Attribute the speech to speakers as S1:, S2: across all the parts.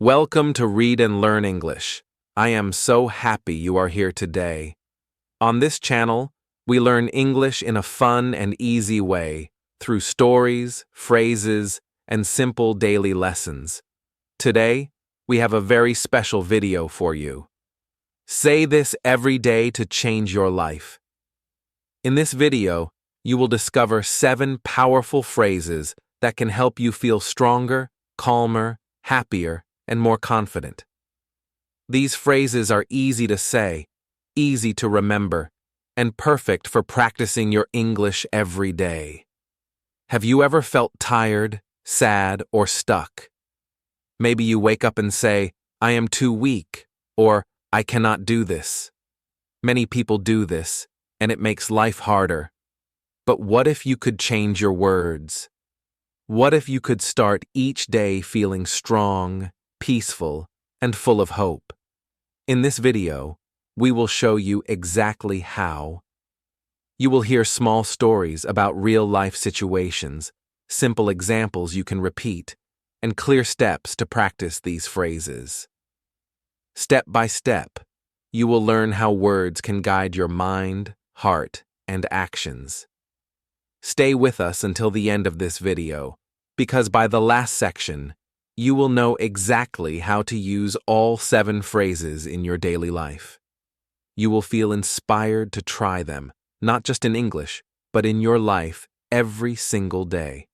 S1: Welcome to Read and Learn English. I am so happy you are here today. On this channel, we learn English in a fun and easy way through stories, phrases, and simple daily lessons. Today, we have a very special video for you. Say this every day to change your life. In this video, you will discover 7 powerful phrases that can help you feel stronger, calmer, happier, and more confident. These phrases are easy to say, easy to remember, and perfect for practicing your English every day. Have you ever felt tired, sad, or stuck? Maybe you wake up and say, "I am too weak," or "I cannot do this." Many people do this, and it makes life harder. But what if you could change your words? What if you could start each day feeling strong, peaceful, and full of hope? In this video, we will show you exactly how. You will hear small stories about real-life situations, simple examples you can repeat, and clear steps to practice these phrases. Step by step, you will learn how words can guide your mind, heart, and actions. Stay with us until the end of this video, because by the last section, you will know exactly how to use all 7 phrases in your daily life. You will feel inspired to try them, not just in English, but in your life every single day.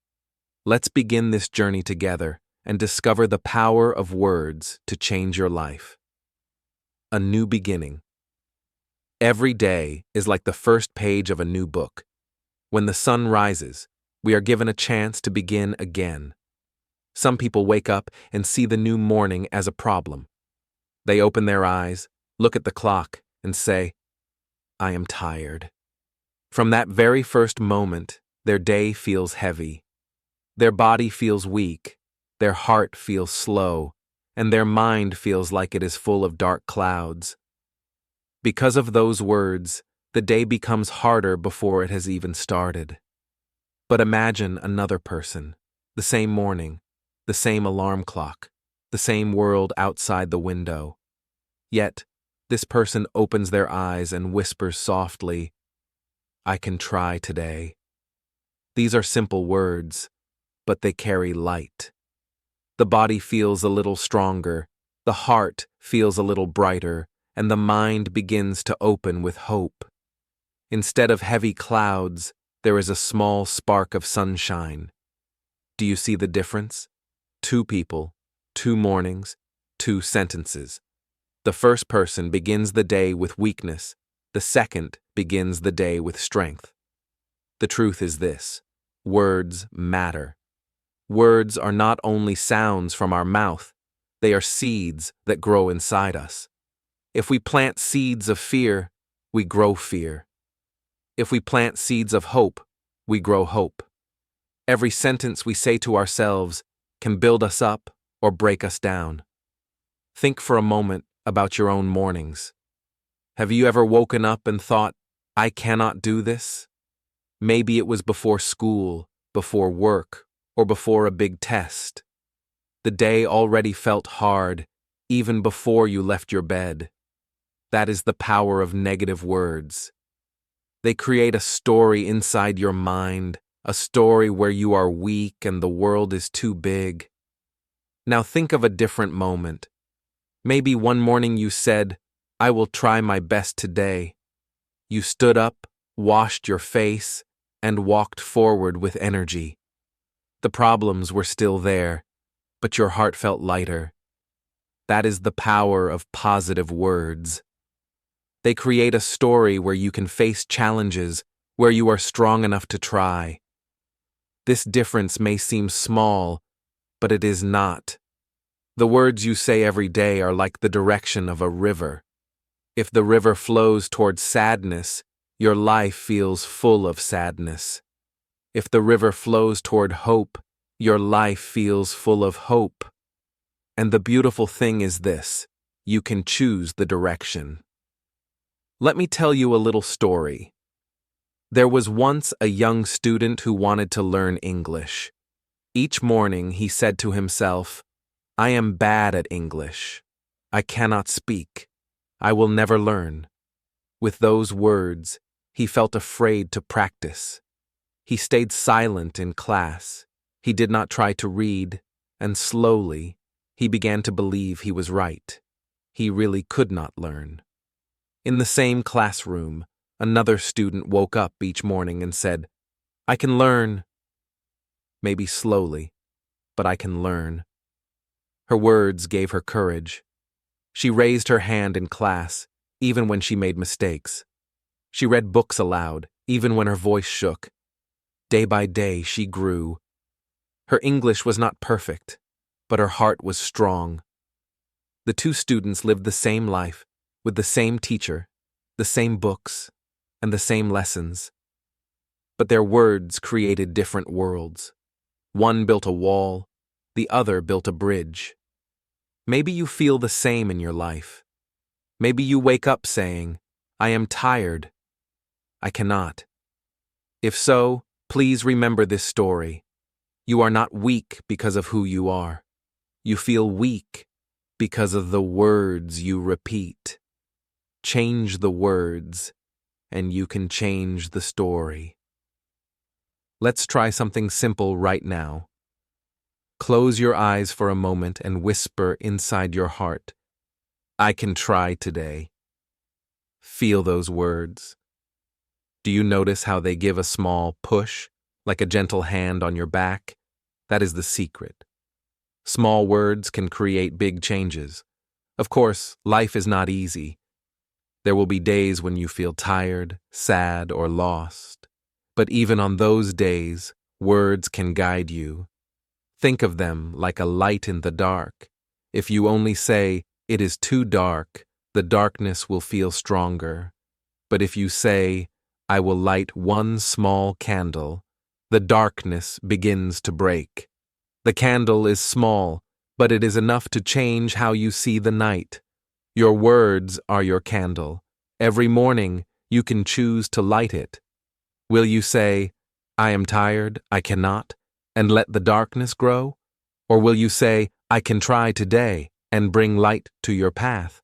S1: Let's begin this journey together and discover the power of words to change your life. A new beginning. Every day is like the first page of a new book. When the sun rises, we are given a chance to begin again. Some people wake up and see the new morning as a problem. They open their eyes, look at the clock, and say, "I am tired." From that very first moment, their day feels heavy. Their body feels weak, their heart feels slow, and their mind feels like it is full of dark clouds. Because of those words, the day becomes harder before it has even started. But imagine another person, the same morning, the same alarm clock, the same world outside the window. Yet, this person opens their eyes and whispers softly, "I can try today." These are simple words, but they carry light. The body feels a little stronger, the heart feels a little brighter, and the mind begins to open with hope. Instead of heavy clouds, there is a small spark of sunshine. Do you see the difference? 2 people, 2 mornings, 2 sentences. The first person begins the day with weakness. The second begins the day with strength. The truth is this: words matter. Words are not only sounds from our mouth, they are seeds that grow inside us. If we plant seeds of fear, we grow fear. If we plant seeds of hope, we grow hope. Every sentence we say to ourselves can build us up or break us down. Think for a moment about your own mornings. Have you ever woken up and thought, "I cannot do this"? Maybe it was before school, before work, or before a big test. The day already felt hard, even before you left your bed. That is the power of negative words. They create a story inside your mind, a story where you are weak and the world is too big. Now think of a different moment. Maybe one morning you said, "I will try my best today." You stood up, washed your face, and walked forward with energy. The problems were still there, but your heart felt lighter. That is the power of positive words. They create a story where you can face challenges, where you are strong enough to try. This difference may seem small, but it is not. The words you say every day are like the direction of a river. If the river flows towards sadness, your life feels full of sadness. If the river flows toward hope, your life feels full of hope. And the beautiful thing is this: you can choose the direction. Let me tell you a little story. There was once a young student who wanted to learn English. Each morning he said to himself, I am bad at English. I cannot speak. I will never learn. With those words, he felt afraid to practice. He stayed silent in class. He did not try to read, and slowly, he began to believe he was right. He really could not learn. In the same classroom, another student woke up each morning and said, "I can learn." Maybe slowly, but I can learn. Her words gave her courage. She raised her hand in class, even when she made mistakes. She read books aloud, even when her voice shook. Day by day, she grew. Her English was not perfect, but her heart was strong. The two students lived the same life, with the same teacher, the same books, and the same lessons. But their words created different worlds. One built a wall, the other built a bridge. Maybe you feel the same in your life. Maybe you wake up saying, "I am tired. I cannot." If so, please remember this story. You are not weak because of who you are. You feel weak because of the words you repeat. Change the words, and you can change the story. Let's try something simple right now. Close your eyes for a moment and whisper inside your heart, "I can try today." Feel those words. Do you notice how they give a small push, like a gentle hand on your back? That is the secret. Small words can create big changes. Of course, life is not easy. There will be days when you feel tired, sad, or lost. But even on those days, words can guide you. Think of them like a light in the dark. If you only say, "It is too dark," the darkness will feel stronger. But if you say, "I will light one small candle," the darkness begins to break. The candle is small, but it is enough to change how you see the night. Your words are your candle. Every morning, you can choose to light it. Will you say, "I am tired, I cannot," and let the darkness grow? Or will you say, "I can try today," and bring light to your path?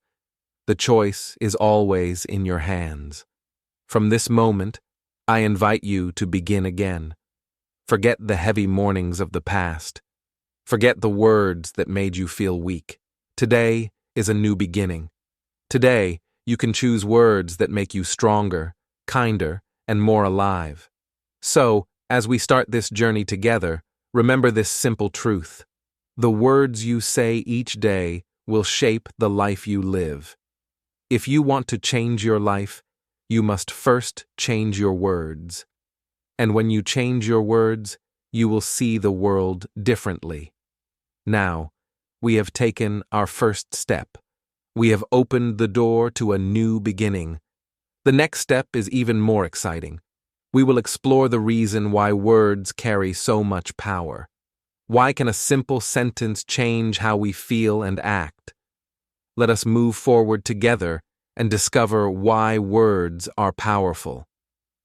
S1: The choice is always in your hands. From this moment, I invite you to begin again. Forget the heavy mornings of the past. Forget the words that made you feel weak. Today is a new beginning. Today, you can choose words that make you stronger, kinder, and more alive. So, as we start this journey together, remember this simple truth. The words you say each day will shape the life you live. If you want to change your life, you must first change your words. And when you change your words, you will see the world differently. Now, we have taken our first step. We have opened the door to a new beginning. The next step is even more exciting. We will explore the reason why words carry so much power. Why can a simple sentence change how we feel and act? Let us move forward together and discover why words are powerful.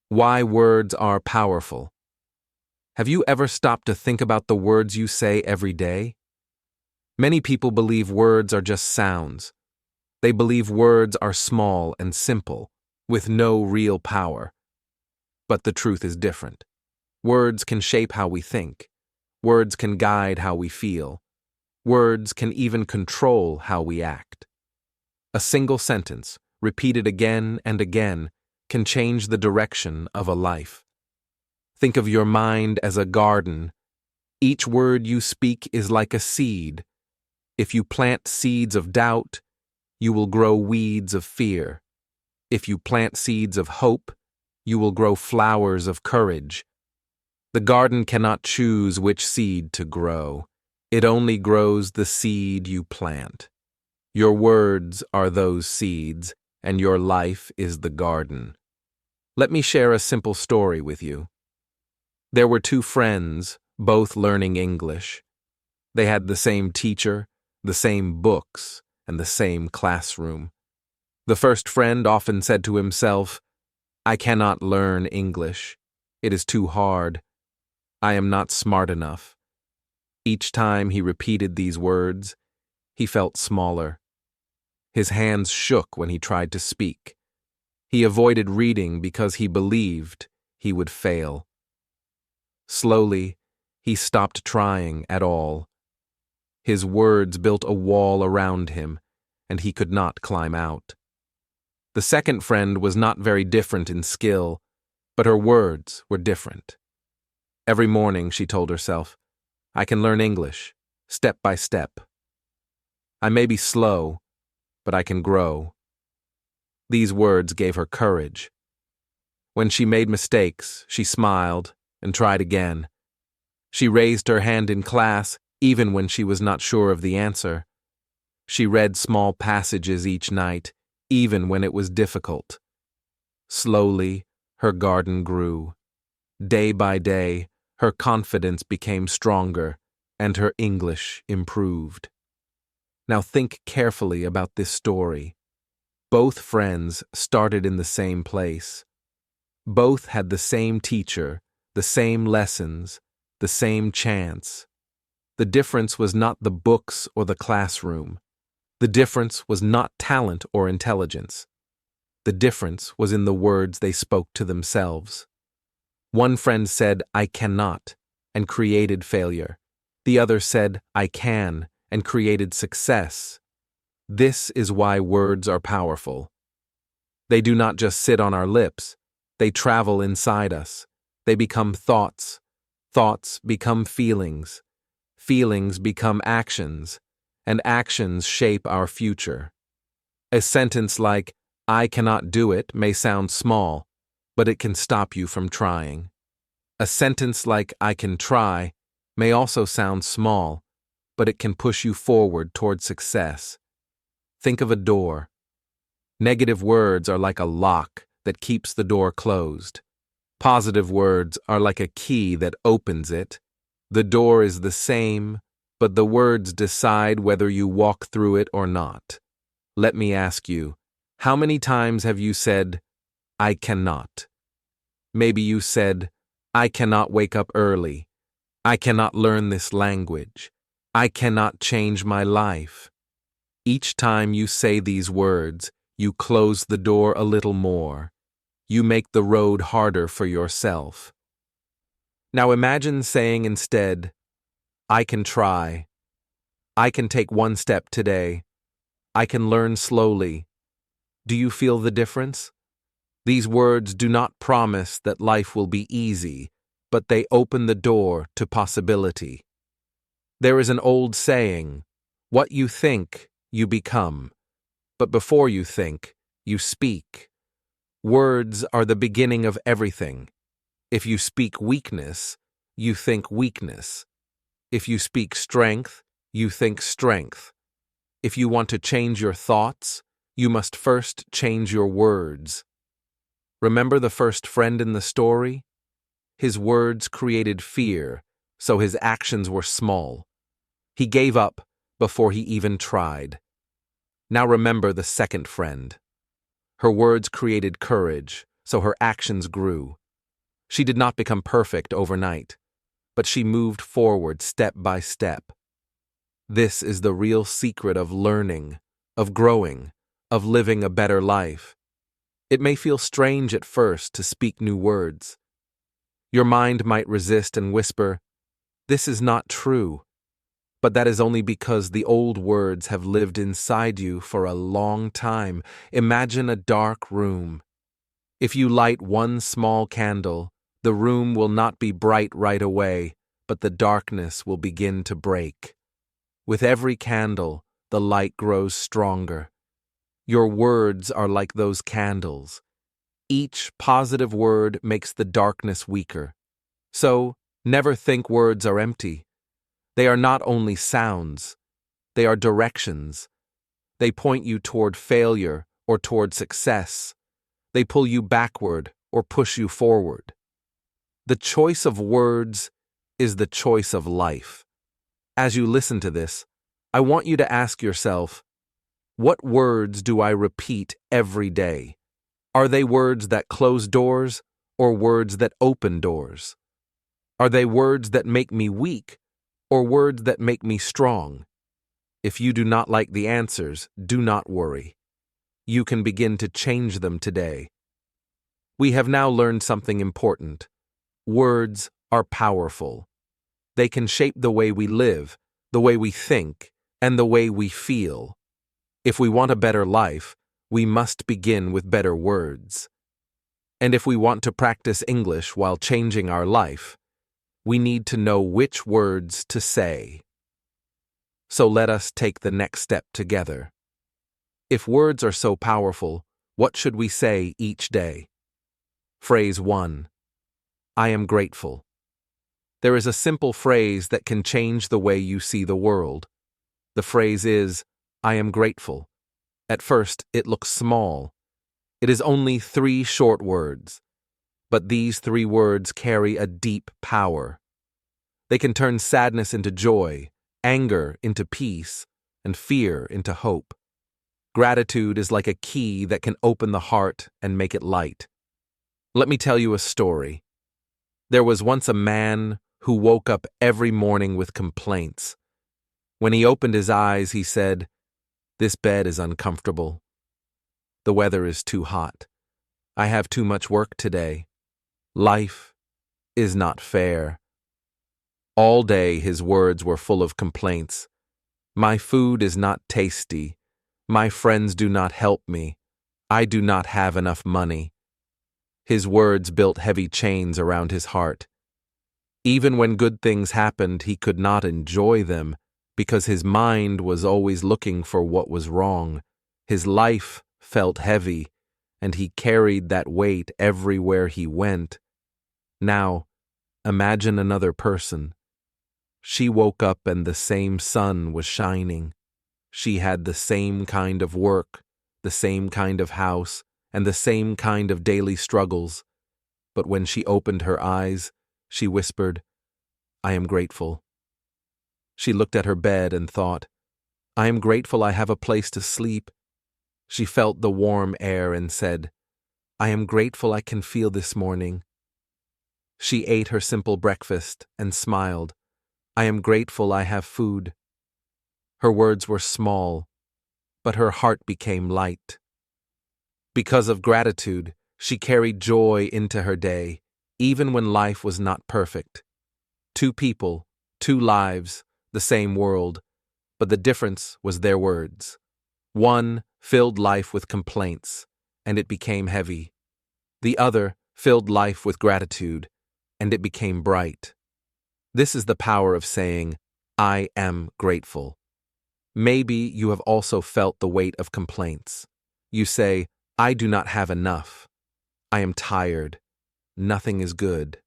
S1: Why words are powerful. Have you ever stopped to think about the words you say every day? Many people believe words are just sounds. They believe words are small and simple, with no real power. But the truth is different. Words can shape how we think. Words can guide how we feel. Words can even control how we act. A single sentence, repeated again and again, can change the direction of a life. Think of your mind as a garden. Each word you speak is like a seed. If you plant seeds of doubt, you will grow weeds of fear. If you plant seeds of hope, you will grow flowers of courage. The garden cannot choose which seed to grow. It only grows the seed you plant. Your words are those seeds, and your life is the garden. Let me share a simple story with you. There were two friends, both learning English. They had the same teacher, the same books, and the same classroom. The first friend often said to himself, "I cannot learn English. It is too hard. I am not smart enough." Each time he repeated these words, he felt smaller. His hands shook when he tried to speak. He avoided reading because he believed he would fail. Slowly, he stopped trying at all. His words built a wall around him, and he could not climb out. The second friend was not very different in skill, but her words were different. Every morning, she told herself, I can learn English, step by step. I may be slow, but I can grow. These words gave her courage. When she made mistakes, she smiled and tried again. She raised her hand in class, even when she was not sure of the answer. She read small passages each night, even when it was difficult. Slowly, her garden grew. Day by day, her confidence became stronger, and her English improved. Now think carefully about this story. Both friends started in the same place. Both had the same teacher, the same lessons, the same chance. The difference was not the books or the classroom. The difference was not talent or intelligence. The difference was in the words they spoke to themselves. One friend said, I cannot, and created failure. The other said, I can, and created success. This is why words are powerful. They do not just sit on our lips, they travel inside us. They become thoughts. Thoughts become feelings. Feelings become actions, and actions shape our future. A sentence like, I cannot do it may sound small, but it can stop you from trying. A sentence like, I can try, may also sound small, but it can push you forward toward success. Think of a door. Negative words are like a lock that keeps the door closed. Positive words are like a key that opens it. The door is the same, but the words decide whether you walk through it or not. Let me ask you, how many times have you said, I cannot? Maybe you said, I cannot wake up early. I cannot learn this language. I cannot change my life. Each time you say these words, you close the door a little more. You make the road harder for yourself. Now imagine saying instead, I can try. I can take one step today. I can learn slowly. Do you feel the difference? These words do not promise that life will be easy, but they open the door to possibility. There is an old saying, what you think, you become. But before you think, you speak. Words are the beginning of everything. If you speak weakness, you think weakness. If you speak strength, you think strength. If you want to change your thoughts, you must first change your words. Remember the first friend in the story? His words created fear, so his actions were small. He gave up before he even tried. Now remember the second friend. Her words created courage, so her actions grew. She did not become perfect overnight, but she moved forward step by step. This is the real secret of learning, of growing, of living a better life. It may feel strange at first to speak new words. Your mind might resist and whisper, this is not true. But that is only because the old words have lived inside you for a long time. Imagine a dark room. If you light one small candle, the room will not be bright right away, but the darkness will begin to break. With every candle, the light grows stronger. Your words are like those candles. Each positive word makes the darkness weaker. So, never think words are empty. They are not only sounds, they are directions. They point you toward failure or toward success. They pull you backward or push you forward. The choice of words is the choice of life. As you listen to this, I want you to ask yourself, what words do I repeat every day? Are they words that close doors or words that open doors? Are they words that make me weak or words that make me strong? If you do not like the answers, do not worry. You can begin to change them today. We have now learned something important. Words are powerful. They can shape the way we live, the way we think, and the way we feel. If we want a better life, we must begin with better words. And if we want to practice English while changing our life, we need to know which words to say. So let us take the next step together. If words are so powerful, what should we say each day? Phrase 1. I am grateful. There is a simple phrase that can change the way you see the world. The phrase is, I am grateful. At first, it looks small. It is only 3 short words. But these 3 words carry a deep power. They can turn sadness into joy, anger into peace, and fear into hope. Gratitude is like a key that can open the heart and make it light. Let me tell you a story. There was once a man who woke up every morning with complaints. When he opened his eyes, he said, "This bed is uncomfortable. The weather is too hot. I have too much work today. Life is not fair." All day his words were full of complaints. My food is not tasty. My friends do not help me. I do not have enough money. His words built heavy chains around his heart. Even when good things happened, he could not enjoy them because his mind was always looking for what was wrong. His life felt heavy, and he carried that weight everywhere he went. Now, imagine another person. She woke up and the same sun was shining. She had the same kind of work, the same kind of house, and the same kind of daily struggles. But when she opened her eyes, she whispered, "I am grateful." She looked at her bed and thought, "I am grateful I have a place to sleep." She felt the warm air and said, "I am grateful I can feel this morning." She ate her simple breakfast and smiled, "I am grateful I have food." Her words were small, but her heart became light. Because of gratitude, she carried joy into her day, even when life was not perfect. 2 people, 2 lives, the same world, but the difference was their words. One filled life with complaints, and it became heavy. The other filled life with gratitude, and it became bright. This is the power of saying, "I am grateful." Maybe you have also felt the weight of complaints. You say, "I do not have enough. I am tired. Nothing is good."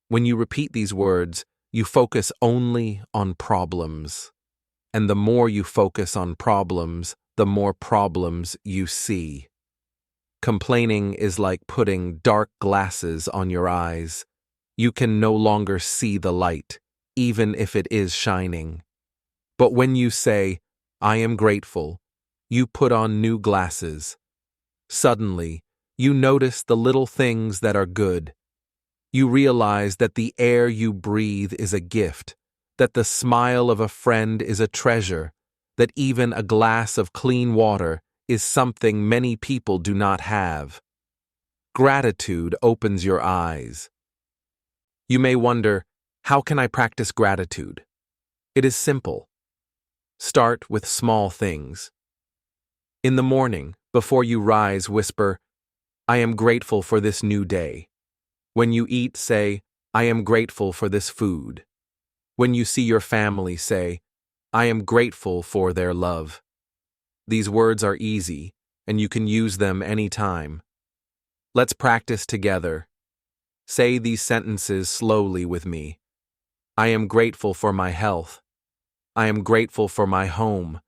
S1: When you repeat these words, you focus only on problems. And the more you focus on problems, the more problems you see. Complaining is like putting dark glasses on your eyes. You can no longer see the light, even if it is shining. But when you say, "I am grateful," you put on new glasses. Suddenly, you notice the little things that are good. You realize that the air you breathe is a gift, that the smile of a friend is a treasure, that even a glass of clean water is something many people do not have. Gratitude opens your eyes. You may wonder, how can I practice gratitude? It is simple. Start with small things. In the morning, before you rise, whisper, "I am grateful for this new day." When you eat, say, "I am grateful for this food." When you see your family, say, "I am grateful for their love." These words are easy, and you can use them anytime. Let's practice together. Say these sentences slowly with me. I am grateful for my health. I am grateful for my home.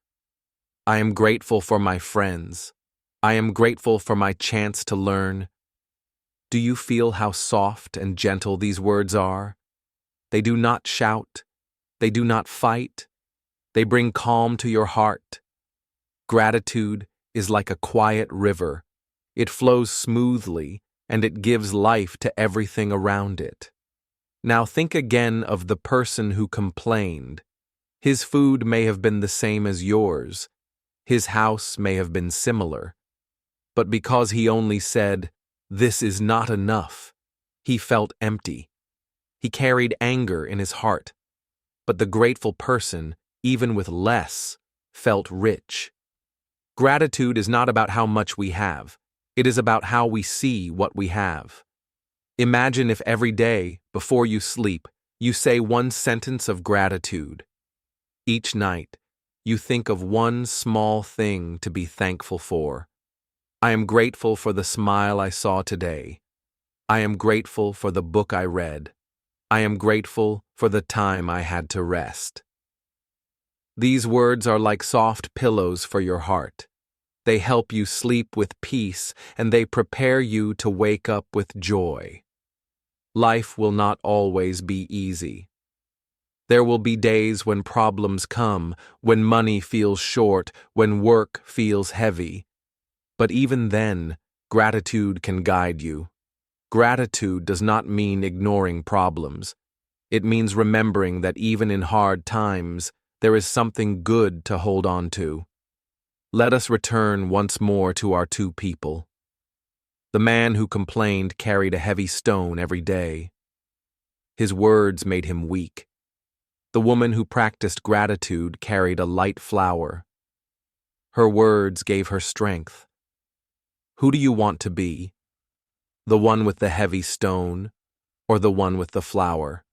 S1: I am grateful for my friends. I am grateful for my chance to learn. Do you feel how soft and gentle these words are? They do not shout. They do not fight. They bring calm to your heart. Gratitude is like a quiet river. It flows smoothly, and it gives life to everything around it. Now think again of the person who complained. His food may have been the same as yours. His house may have been similar. But because he only said, "This is not enough," he felt empty. He carried anger in his heart. But the grateful person, even with less, felt rich. Gratitude is not about how much we have. It is about how we see what we have. Imagine if every day, before you sleep, you say one sentence of gratitude. Each night, you think of one small thing to be thankful for. I am grateful for the smile I saw today. I am grateful for the book I read. I am grateful for the time I had to rest. These words are like soft pillows for your heart. They help you sleep with peace, and they prepare you to wake up with joy. Life will not always be easy. There will be days when problems come, when money feels short, when work feels heavy. But even then, gratitude can guide you. Gratitude does not mean ignoring problems. It means remembering that even in hard times, there is something good to hold on to. Let us return once more to our two people. The man who complained carried a heavy stone every day. His words made him weak. The woman who practiced gratitude carried a light flower. Her words gave her strength. Who do you want to be? The one with the heavy stone, or the one with the flower?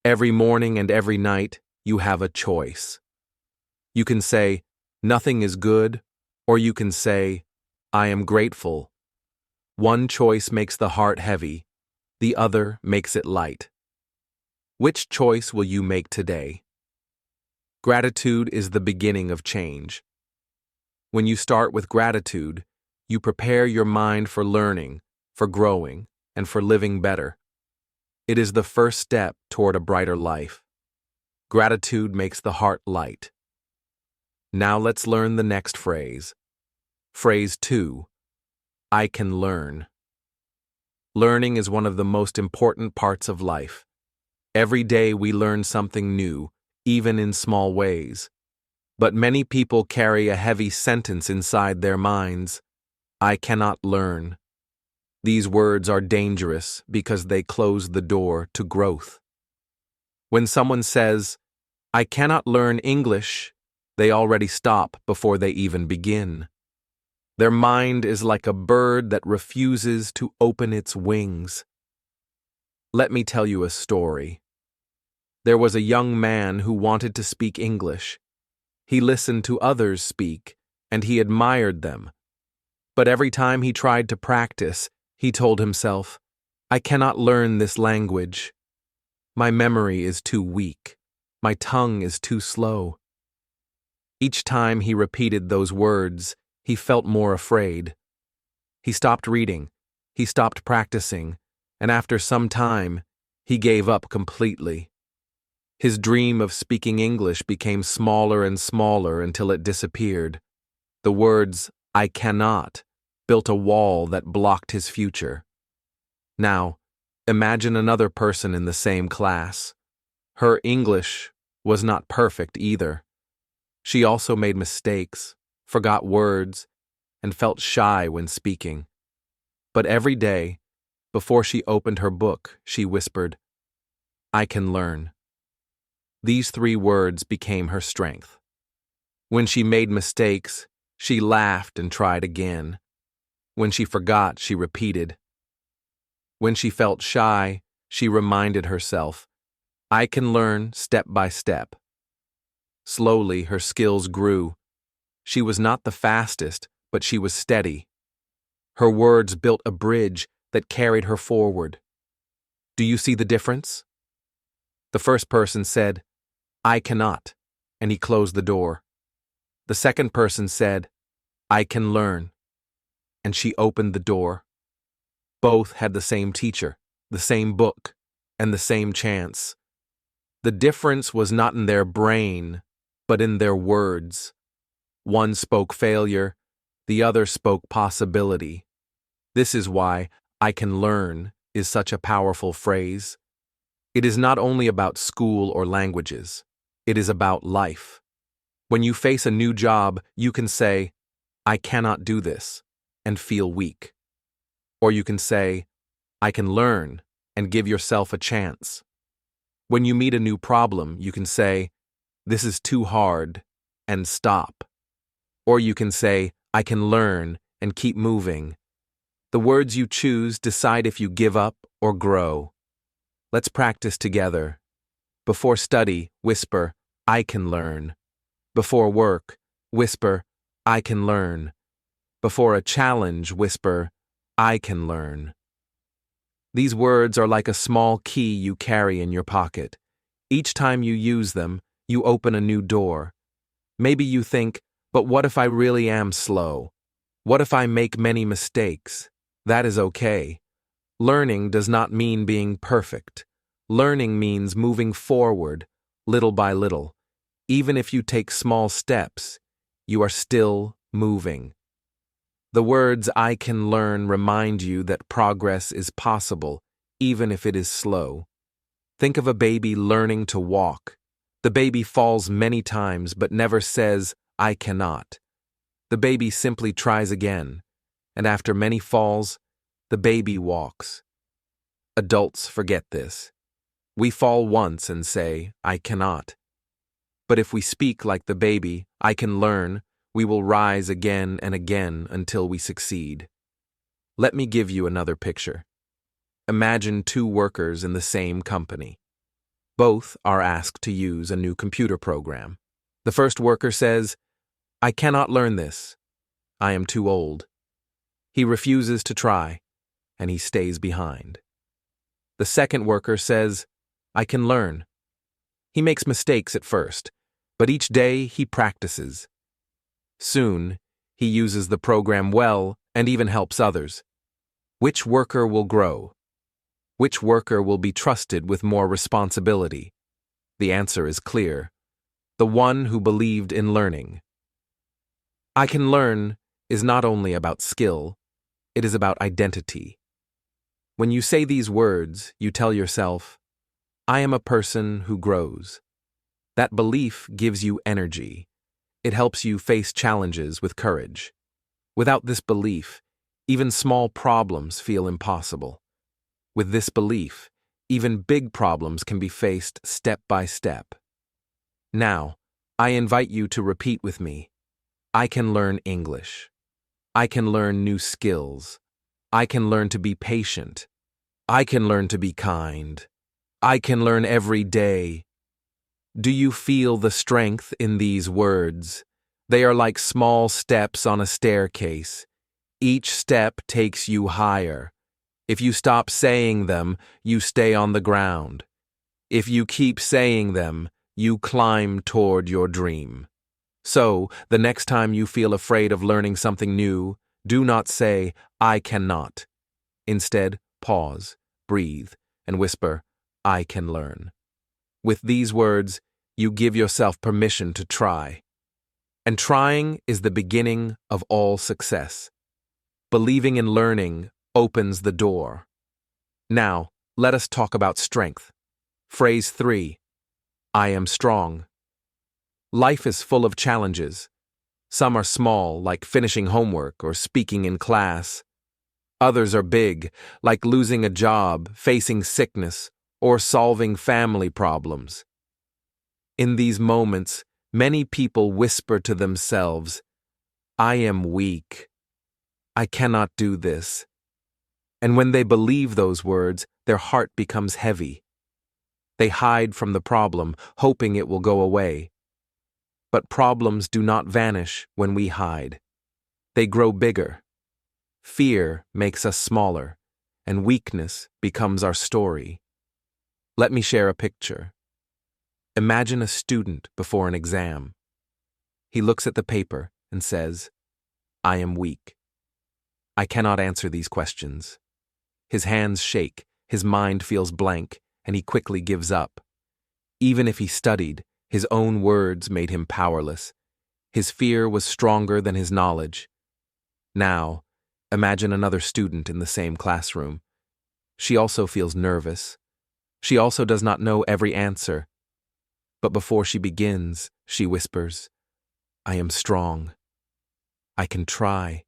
S1: Every morning and every night, you have a choice. You can say, "Nothing is good," or you can say, "I am grateful." One choice makes the heart heavy, the other makes it light. Which choice will you make today? Gratitude is the beginning of change. When you start with gratitude, you prepare your mind for learning, for growing, and for living better. It is the first step toward a brighter life. Gratitude makes the heart light. Now let's learn the next phrase. Phrase 2. I can learn. Learning is one of the most important parts of life. Every day we learn something new, even in small ways. But many people carry a heavy sentence inside their minds. I cannot learn. These words are dangerous because they close the door to growth. When someone says, I cannot learn English, they already stop before they even begin. Their mind is like a bird that refuses to open its wings. Let me tell you a story. There was a young man who wanted to speak English. He listened to others speak, and he admired them. But every time he tried to practice, he told himself, I cannot learn this language. My memory is too weak. My tongue is too slow. Each time he repeated those words, he felt more afraid. He stopped reading, he stopped practicing, and after some time, he gave up completely. His dream of speaking English became smaller and smaller until it disappeared. The words, I cannot, built a wall that blocked his future. Now, imagine another person in the same class. Her English was not perfect either. She also made mistakes, forgot words, and felt shy when speaking. But every day, before she opened her book, she whispered, I can learn. These 3 words became her strength. When she made mistakes, she laughed and tried again. When she forgot, she repeated. When she felt shy, she reminded herself, I can learn step by step. Slowly, her skills grew. She was not the fastest, but she was steady. Her words built a bridge that carried her forward. Do you see the difference? The first person said, I cannot, and he closed the door. The second person said, I can learn, and she opened the door. Both had the same teacher, the same book, and the same chance. The difference was not in their brain, but in their words. One spoke failure, the other spoke possibility. This is why I can learn is such a powerful phrase. It is not only about school or languages. It is about life. When you face a new job, you can say, I cannot do this, and feel weak. Or you can say, I can learn, and give yourself a chance. When you meet a new problem, you can say, this is too hard, and stop. Or you can say, I can learn, and keep moving. The words you choose decide if you give up or grow. Let's practice together. Before study, whisper, I can learn. Before work, whisper, I can learn. Before a challenge, whisper, I can learn. These words are like a small key you carry in your pocket. Each time you use them, you open a new door. Maybe you think, but what if I really am slow? What if I make many mistakes? That is okay. Learning does not mean being perfect. Learning means moving forward, little by little. Even if you take small steps, you are still moving. The words I can learn remind you that progress is possible, even if it is slow. Think of a baby learning to walk. The baby falls many times but never says, I cannot. The baby simply tries again, and after many falls, the baby walks. Adults forget this. We fall once and say, I cannot. But if we speak like the baby, I can learn, we will rise again and again until we succeed. Let me give you another picture. Imagine two workers in the same company. Both are asked to use a new computer program. The first worker says, I cannot learn this. I am too old. He refuses to try, and he stays behind. The second worker says, I can learn. He makes mistakes at first, but each day he practices. Soon, he uses the program well and even helps others. Which worker will grow? Which worker will be trusted with more responsibility? The answer is clear. The one who believed in learning. I can learn is not only about skill, it is about identity. When you say these words, you tell yourself, I am a person who grows. That belief gives you energy. It helps you face challenges with courage. Without this belief, even small problems feel impossible. With this belief, even big problems can be faced step by step. Now, I invite you to repeat with me. I can learn English. I can learn new skills. I can learn to be patient. I can learn to be kind. I can learn every day. Do you feel the strength in these words? They are like small steps on a staircase. Each step takes you higher. If you stop saying them, you stay on the ground. If you keep saying them, you climb toward your dream. So, the next time you feel afraid of learning something new, do not say, I cannot. Instead, pause, breathe, and whisper, I can learn. With these words, you give yourself permission to try. And trying is the beginning of all success. Believing in learning opens the door. Now, let us talk about strength. Phrase 3. I am strong. Life is full of challenges. Some are small, like finishing homework or speaking in class. Others are big, like losing a job, facing sickness, or solving family problems. In these moments, many people whisper to themselves, I am weak. I cannot do this. And when they believe those words, their heart becomes heavy. They hide from the problem, hoping it will go away. But problems do not vanish when we hide. They grow bigger. Fear makes us smaller, and weakness becomes our story. Let me share a picture. Imagine a student before an exam. He looks at the paper and says, I am weak. I cannot answer these questions. His hands shake, his mind feels blank, and he quickly gives up. Even if he studied, his own words made him powerless. His fear was stronger than his knowledge. Now, imagine another student in the same classroom. She also feels nervous. She also does not know every answer. But before she begins, she whispers, I am strong. I can try.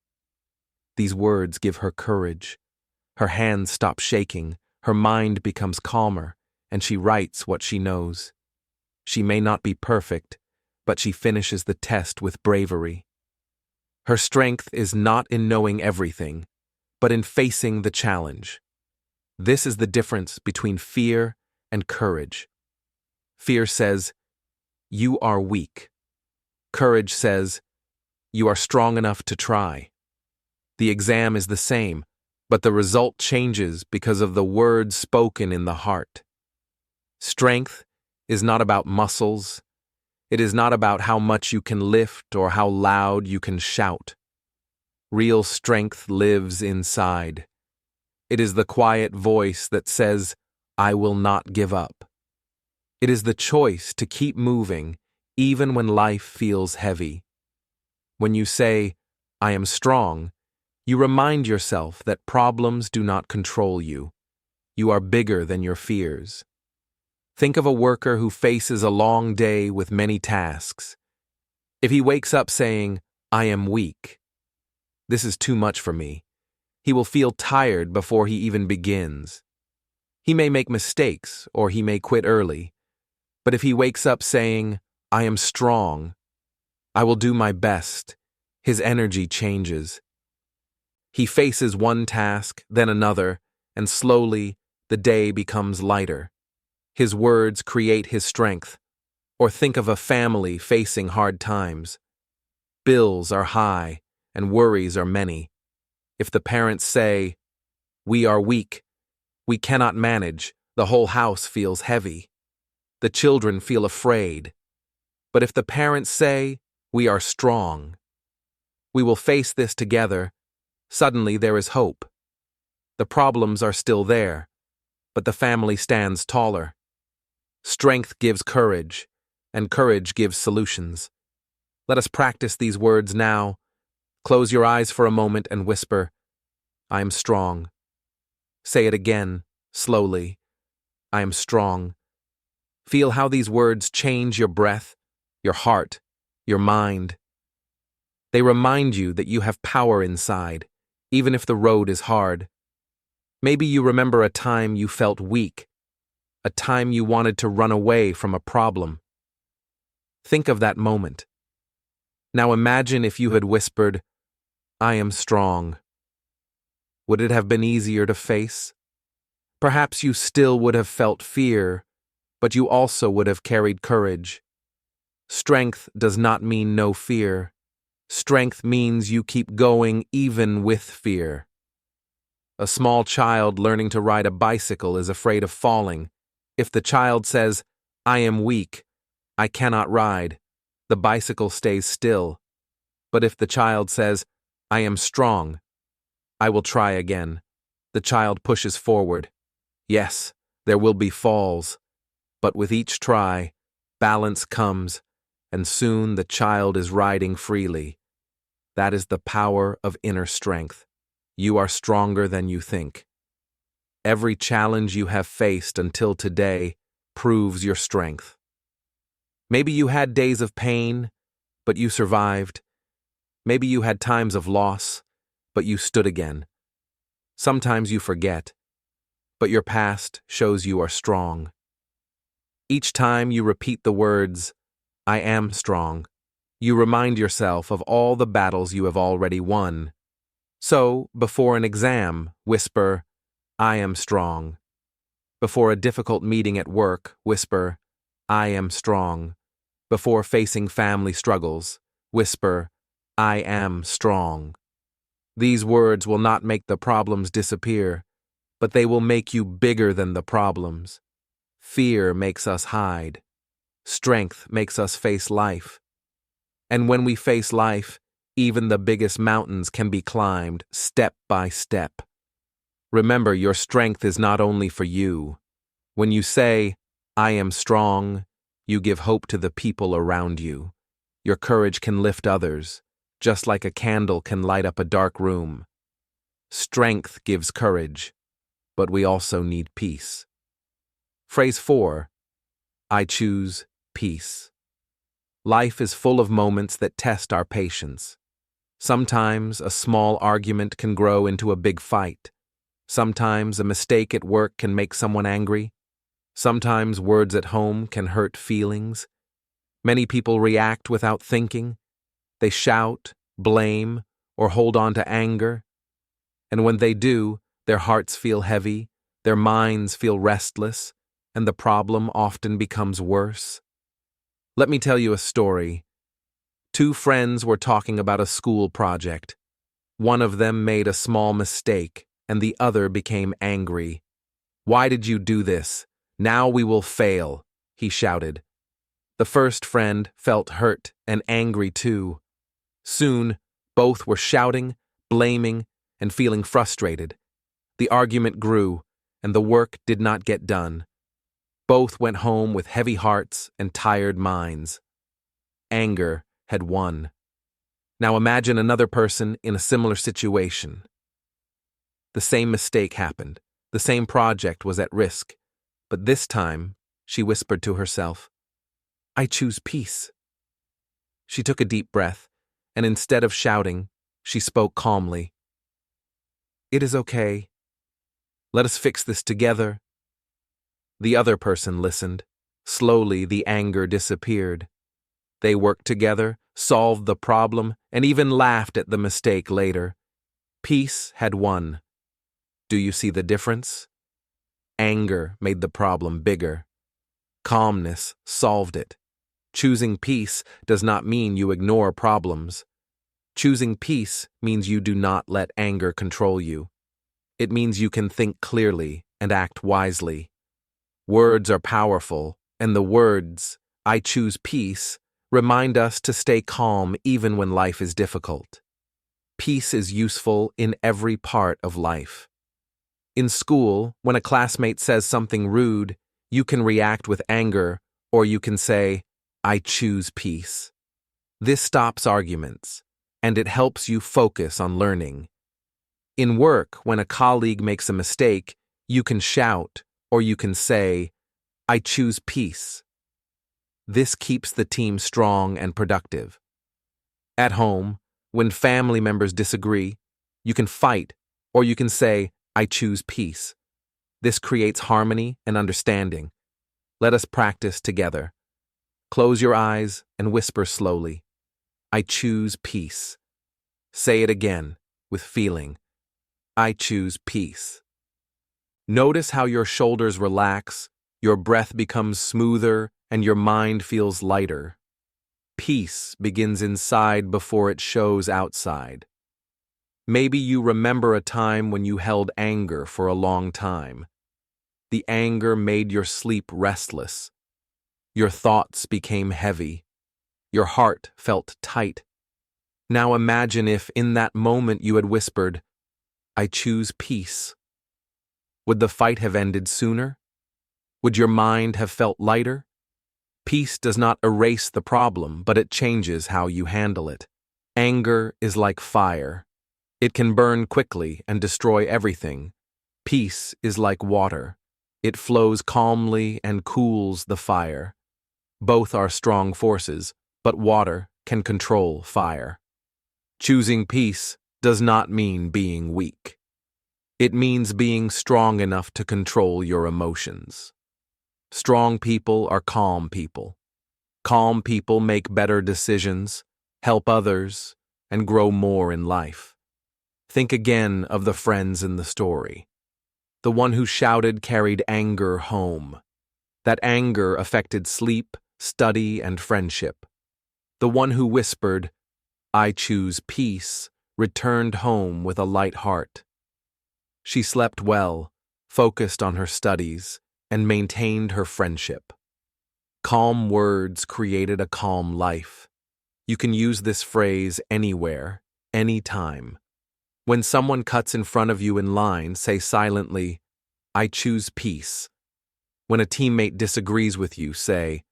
S1: These words give her courage. Her hands stop shaking, her mind becomes calmer, and she writes what she knows. She may not be perfect, but she finishes the test with bravery. Her strength is not in knowing everything, but in facing the challenge. This is the difference between fear and courage. Fear says, you are weak. Courage says, you are strong enough to try. The exam is the same, but the result changes because of the words spoken in the heart. Strength is not about muscles. It is not about how much you can lift or how loud you can shout. Real strength lives inside. It is the quiet voice that says, I will not give up. It is the choice to keep moving even when life feels heavy. When you say, I am strong, you remind yourself that problems do not control you. You are bigger than your fears. Think of a worker who faces a long day with many tasks. If he wakes up saying, I am weak, this is too much for me, he will feel tired before he even begins. He may make mistakes or he may quit early. But if he wakes up saying, I am strong, I will do my best, his energy changes. He faces one task, then another, and slowly the day becomes lighter. His words create his strength. Or think of a family facing hard times. Bills are high and worries are many. If the parents say, we are weak, we cannot manage, the whole house feels heavy. The children feel afraid. But if the parents say, we are strong, we will face this together, suddenly there is hope. The problems are still there, but the family stands taller. Strength gives courage, and courage gives solutions. Let us practice these words now. Close your eyes for a moment and whisper, I am strong. Say it again, slowly. I am strong. Feel how these words change your breath, your heart, your mind. They remind you that you have power inside, even if the road is hard. Maybe you remember a time you felt weak, a time you wanted to run away from a problem. Think of that moment. Now imagine if you had whispered, I am strong. Would it have been easier to face? Perhaps you still would have felt fear, but you also would have carried courage. Strength does not mean no fear. Strength means you keep going even with fear. A small child learning to ride a bicycle is afraid of falling. If the child says, I am weak, I cannot ride, the bicycle stays still. But if the child says, I am strong, I will try again, the child pushes forward. Yes, there will be falls, but with each try, balance comes, and soon the child is riding freely. That is the power of inner strength. You are stronger than you think. Every challenge you have faced until today proves your strength. Maybe you had days of pain, but you survived. Maybe you had times of loss, but you stood again. Sometimes you forget, but your past shows you are strong. Each time you repeat the words, I am strong, you remind yourself of all the battles you have already won. So, before an exam, whisper, I am strong. Before a difficult meeting at work, whisper, I am strong. Before facing family struggles, whisper, I am strong. These words will not make the problems disappear, but they will make you bigger than the problems. Fear makes us hide. Strength makes us face life. And when we face life, even the biggest mountains can be climbed step by step. Remember, your strength is not only for you. When you say, I am strong, you give hope to the people around you. Your courage can lift others, just like a candle can light up a dark room. Strength gives courage, but we also need peace. Phrase 4. I choose peace. Life is full of moments that test our patience. Sometimes a small argument can grow into a big fight. Sometimes a mistake at work can make someone angry. Sometimes words at home can hurt feelings. Many people react without thinking. They shout, blame, or hold on to anger. And when they do, their hearts feel heavy, their minds feel restless, and the problem often becomes worse. Let me tell you a story. Two friends were talking about a school project. One of them made a small mistake, and the other became angry. "Why did you do this? Now we will fail," he shouted. The first friend felt hurt and angry too. Soon, both were shouting, blaming, and feeling frustrated. The argument grew, and the work did not get done. Both went home with heavy hearts and tired minds. Anger had won. Now imagine another person in a similar situation. The same mistake happened. The same project was at risk. But this time, she whispered to herself, "I choose peace." She took a deep breath, and instead of shouting, she spoke calmly. "It is okay. Let us fix this together." The other person listened. Slowly, the anger disappeared. They worked together, solved the problem, and even laughed at the mistake later. Peace had won. Do you see the difference? Anger made the problem bigger. Calmness solved it. Choosing peace does not mean you ignore problems. Choosing peace means you do not let anger control you. It means you can think clearly and act wisely. Words are powerful, and the words, "I choose peace," remind us to stay calm even when life is difficult. Peace is useful in every part of life. In school, when a classmate says something rude, you can react with anger, or you can say, "I choose peace." This stops arguments, and it helps you focus on learning. In work, when a colleague makes a mistake, you can shout, or you can say, "I choose peace." This keeps the team strong and productive. At home, when family members disagree, you can fight, or you can say, "I choose peace." This creates harmony and understanding. Let us practice together. Close your eyes and whisper slowly, "I choose peace." Say it again, with feeling. I choose peace. Notice how your shoulders relax, your breath becomes smoother, and your mind feels lighter. Peace begins inside before it shows outside. Maybe you remember a time when you held anger for a long time. The anger made your sleep restless. Your thoughts became heavy. Your heart felt tight. Now imagine if in that moment you had whispered, "I choose peace." Would the fight have ended sooner? Would your mind have felt lighter? Peace does not erase the problem, but it changes how you handle it. Anger is like fire. It can burn quickly and destroy everything. Peace is like water. It flows calmly and cools the fire. Both are strong forces, but water can control fire. Choosing peace does not mean being weak. It means being strong enough to control your emotions. Strong people are calm people. Calm people make better decisions, help others, and grow more in life. Think again of the friends in the story. The one who shouted carried anger home. That anger affected sleep, study, and friendship. The one who whispered, "I choose peace," returned home with a light heart. She slept well, focused on her studies, and maintained her friendship. Calm words created a calm life. You can use this phrase anywhere, anytime. When someone cuts in front of you in line, say silently, "I choose peace." When a teammate disagrees with you, say,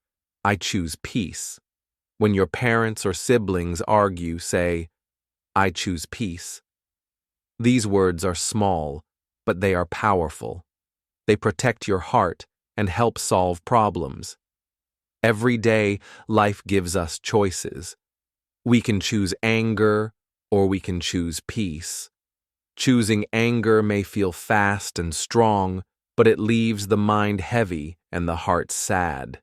S1: "I choose peace." When your parents or siblings argue, say, "I choose peace." These words are small, but they are powerful. They protect your heart and help solve problems. Every day, life gives us choices. We can choose anger or we can choose peace. Choosing anger may feel fast and strong, but it leaves the mind heavy and the heart sad.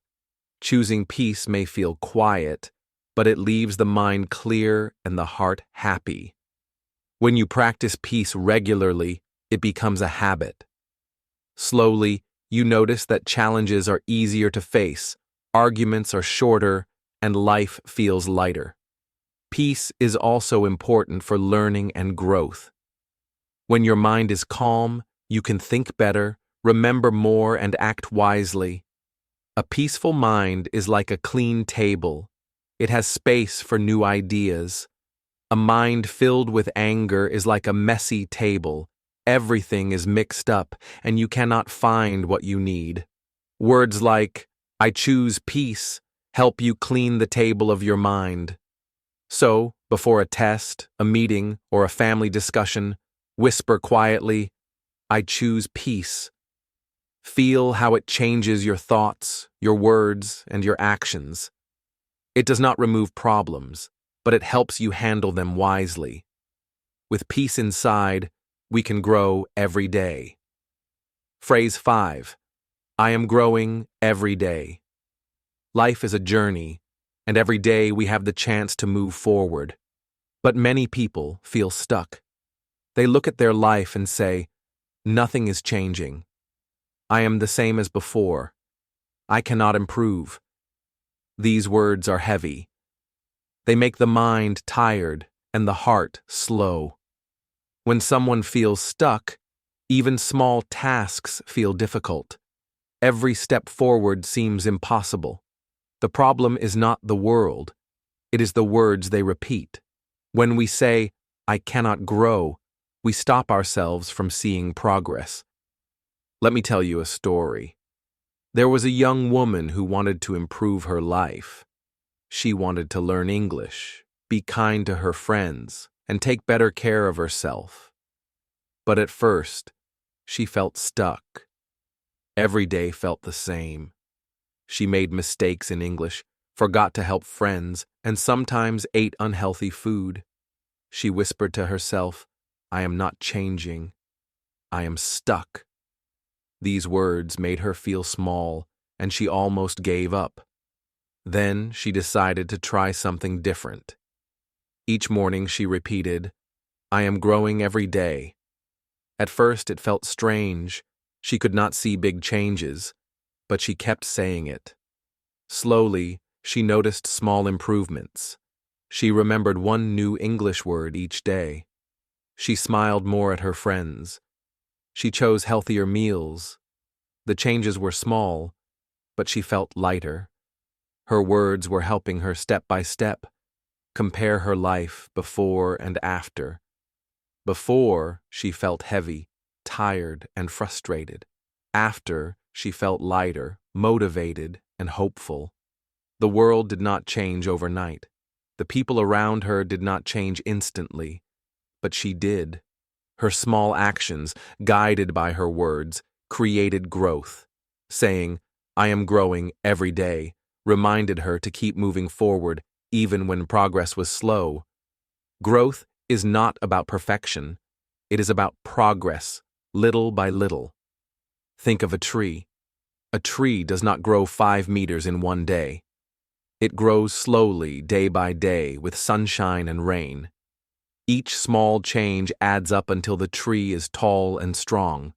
S1: Choosing peace may feel quiet, but it leaves the mind clear and the heart happy. When you practice peace regularly, it becomes a habit. Slowly, you notice that challenges are easier to face, arguments are shorter, and life feels lighter. Peace is also important for learning and growth. When your mind is calm, you can think better, remember more, and act wisely. A peaceful mind is like a clean table. It has space for new ideas. A mind filled with anger is like a messy table. Everything is mixed up, and you cannot find what you need. Words like, "I choose peace," help you clean the table of your mind. So, before a test, a meeting, or a family discussion, whisper quietly, "I choose peace." Feel how it changes your thoughts, your words, and your actions. It does not remove problems, but it helps you handle them wisely. With peace inside, we can grow every day. Phrase 5. I am growing every day. Life is a journey, and every day we have the chance to move forward. But many people feel stuck. They look at their life and say, "Nothing is changing. I am the same as before. I cannot improve." These words are heavy. They make the mind tired and the heart slow. When someone feels stuck, even small tasks feel difficult. Every step forward seems impossible. The problem is not the world. It is the words they repeat. When we say, "I cannot grow," we stop ourselves from seeing progress. Let me tell you a story. There was a young woman who wanted to improve her life. She wanted to learn English, be kind to her friends, and take better care of herself. But at first, she felt stuck. Every day felt the same. She made mistakes in English, forgot to help friends, and sometimes ate unhealthy food. She whispered to herself, "I am not changing. I am stuck." These words made her feel small, and she almost gave up. Then she decided to try something different. Each morning she repeated, "I am growing every day." At first it felt strange. She could not see big changes, but she kept saying it. Slowly, she noticed small improvements. She remembered one new English word each day. She smiled more at her friends. She chose healthier meals. The changes were small, but she felt lighter. Her words were helping her step by step. Compare her life before and after. Before, she felt heavy, tired, and frustrated. After, she felt lighter, motivated, and hopeful. The world did not change overnight. The people around her did not change instantly, but she did. Her small actions, guided by her words, created growth. Saying, "I am growing every day," reminded her to keep moving forward even when progress was slow. Growth is not about perfection. It is about progress, little by little. Think of a tree. A tree does not grow 5 meters in one day. It grows slowly, day by day, with sunshine and rain. Each small change adds up until the tree is tall and strong.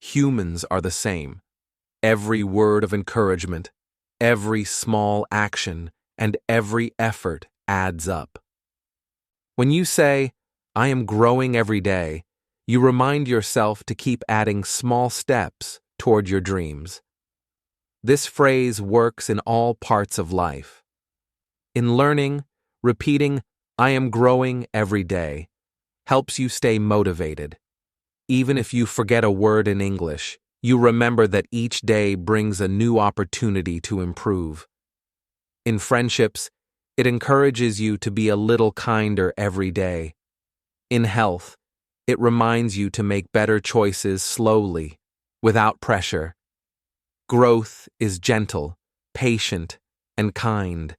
S1: Humans are the same. Every word of encouragement, every small action, and every effort adds up. When you say, "I am growing every day," you remind yourself to keep adding small steps toward your dreams. This phrase works in all parts of life. In learning, repeating, "I am growing every day," helps you stay motivated. Even if you forget a word in English, you remember that each day brings a new opportunity to improve. In friendships, it encourages you to be a little kinder every day. In health, it reminds you to make better choices slowly, without pressure. Growth is gentle, patient, and kind.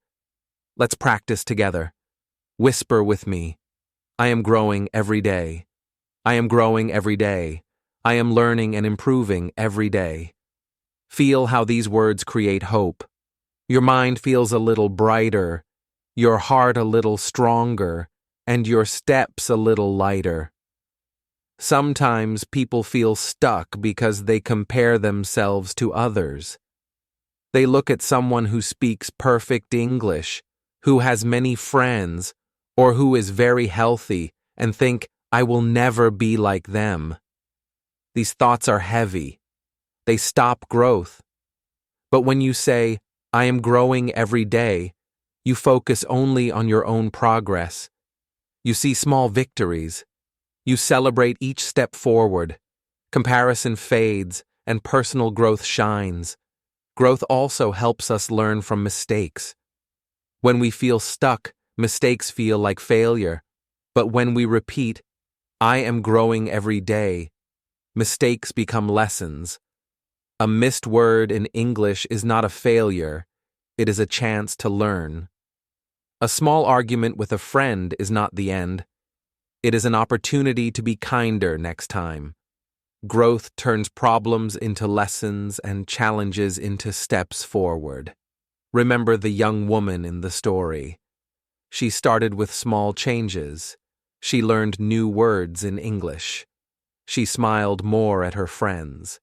S1: Let's practice together. Whisper with me. I am growing every day. I am growing every day. I am learning and improving every day. Feel how these words create hope. Your mind feels a little brighter, your heart a little stronger, and your steps a little lighter. Sometimes people feel stuck because they compare themselves to others. They look at someone who speaks perfect English, who has many friends, or who is very healthy, and think, I will never be like them. These thoughts are heavy. They stop growth. But when you say, I am growing every day, you focus only on your own progress. You see small victories. You celebrate each step forward. Comparison fades, and personal growth shines. Growth also helps us learn from mistakes. When we feel stuck, mistakes feel like failure. But when we repeat, I am growing every day, mistakes become lessons. A missed word in English is not a failure, it is a chance to learn. A small argument with a friend is not the end. It is an opportunity to be kinder next time. Growth turns problems into lessons and challenges into steps forward. Remember the young woman in the story. She started with small changes. She learned new words in English. She smiled more at her friends.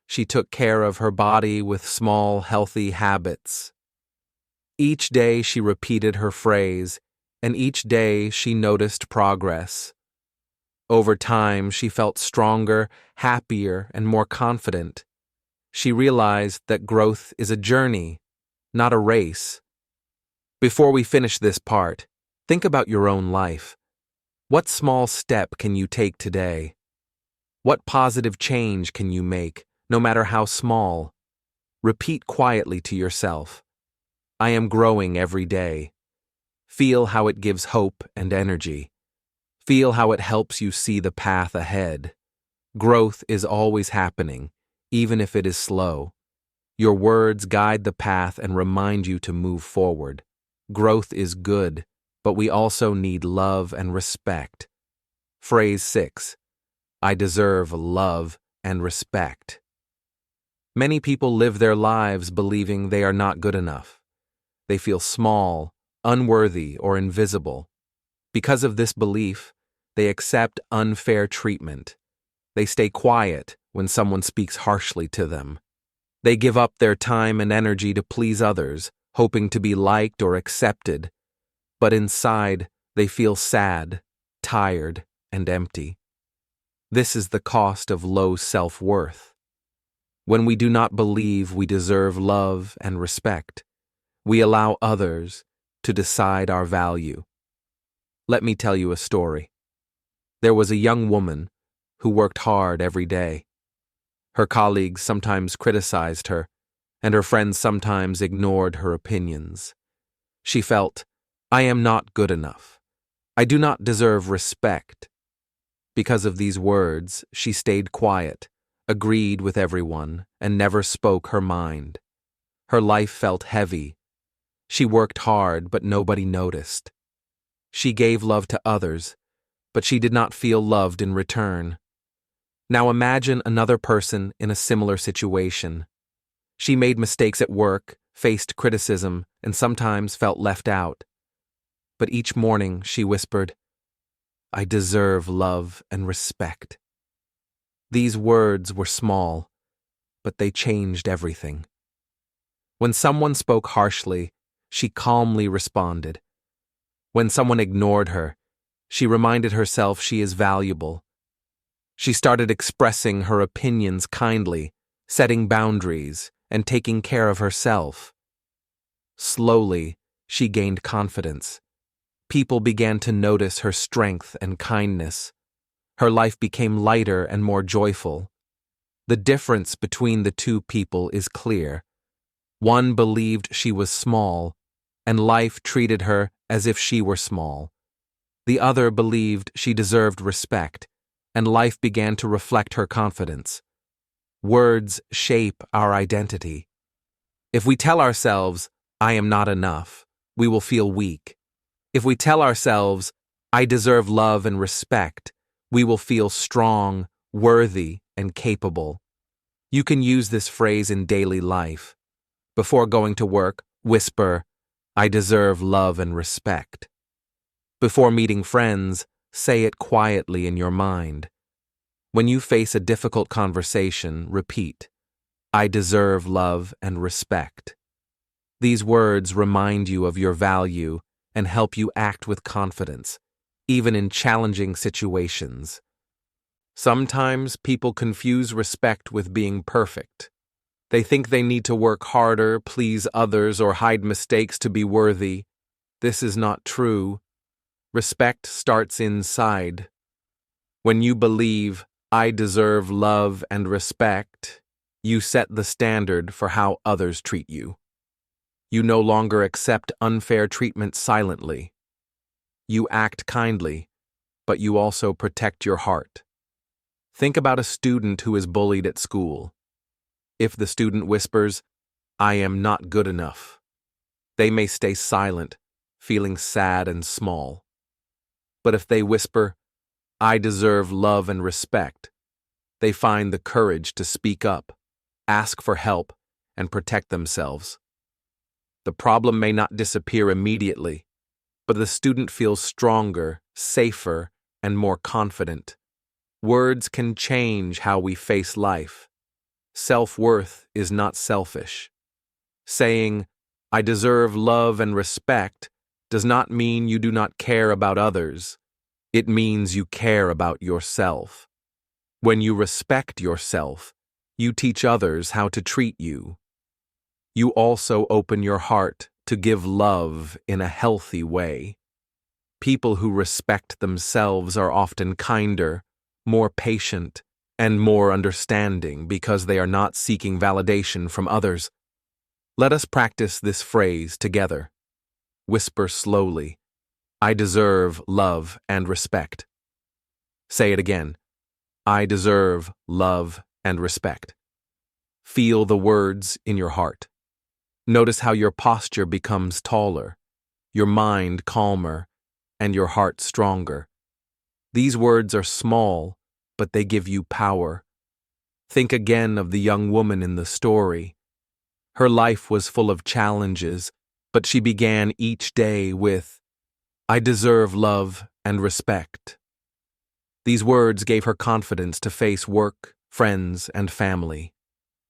S1: She took care of her body with small, healthy habits. Each day she repeated her phrase, and each day she noticed progress. Over time, she felt stronger, happier, and more confident. She realized that growth is a journey, not a race. Before we finish this part, think about your own life. What small step can you take today? What positive change can you make, no matter how small? Repeat quietly to yourself. I am growing every day. Feel how it gives hope and energy. Feel how it helps you see the path ahead. Growth is always happening, even if it is slow. Your words guide the path and remind you to move forward. Growth is good, but we also need love and respect. Phrase 6. I deserve love and respect. Many people live their lives believing they are not good enough. They feel small, unworthy, or invisible. Because of this belief, they accept unfair treatment. They stay quiet when someone speaks harshly to them. They give up their time and energy to please others, hoping to be liked or accepted. But inside, they feel sad, tired, and empty. This is the cost of low self-worth. When we do not believe we deserve love and respect, we allow others to decide our value. Let me tell you a story. There was a young woman who worked hard every day. Her colleagues sometimes criticized her, and her friends sometimes ignored her opinions. She felt, I am not good enough. I do not deserve respect. Because of these words, she stayed quiet, agreed with everyone, and never spoke her mind. Her life felt heavy. She worked hard, but nobody noticed. She gave love to others, but she did not feel loved in return. Now imagine another person in a similar situation. She made mistakes at work, faced criticism, and sometimes felt left out. But each morning she whispered, I deserve love and respect. These words were small, but they changed everything. When someone spoke harshly, she calmly responded. When someone ignored her, she reminded herself she is valuable. She started expressing her opinions kindly, setting boundaries, and taking care of herself. Slowly, she gained confidence. People began to notice her strength and kindness. Her life became lighter and more joyful. The difference between the two people is clear. One believed she was small, and life treated her as if she were small. The other believed she deserved respect, and life began to reflect her confidence. Words shape our identity. If we tell ourselves, I am not enough, we will feel weak. If we tell ourselves, I deserve love and respect, we will feel strong, worthy, and capable. You can use this phrase in daily life. Before going to work, whisper, I deserve love and respect. Before meeting friends, say it quietly in your mind. When you face a difficult conversation, repeat, I deserve love and respect. These words remind you of your value and help you act with confidence, even in challenging situations. Sometimes people confuse respect with being perfect. They think they need to work harder, please others, or hide mistakes to be worthy. This is not true. Respect starts inside. When you believe, I deserve love and respect, you set the standard for how others treat you. You no longer accept unfair treatment silently. You act kindly, but you also protect your heart. Think about a student who is bullied at school. If the student whispers, I am not good enough, they may stay silent, feeling sad and small. But if they whisper, I deserve love and respect, they find the courage to speak up, ask for help, and protect themselves. The problem may not disappear immediately, but the student feels stronger, safer, and more confident. Words can change how we face life. Self-worth is not selfish. Saying, I deserve love and respect, does not mean you do not care about others. It means you care about yourself. When you respect yourself, you teach others how to treat you. You also open your heart to give love in a healthy way. People who respect themselves are often kinder, more patient, and more understanding because they are not seeking validation from others. Let us practice this phrase together. Whisper slowly, I deserve love and respect. Say it again. I deserve love and respect. Feel the words in your heart. Notice how your posture becomes taller, your mind calmer, and your heart stronger. These words are small, but they give you power. Think again of the young woman in the story. Her life was full of challenges, but she began each day with, I deserve love and respect. These words gave her confidence to face work, friends, and family.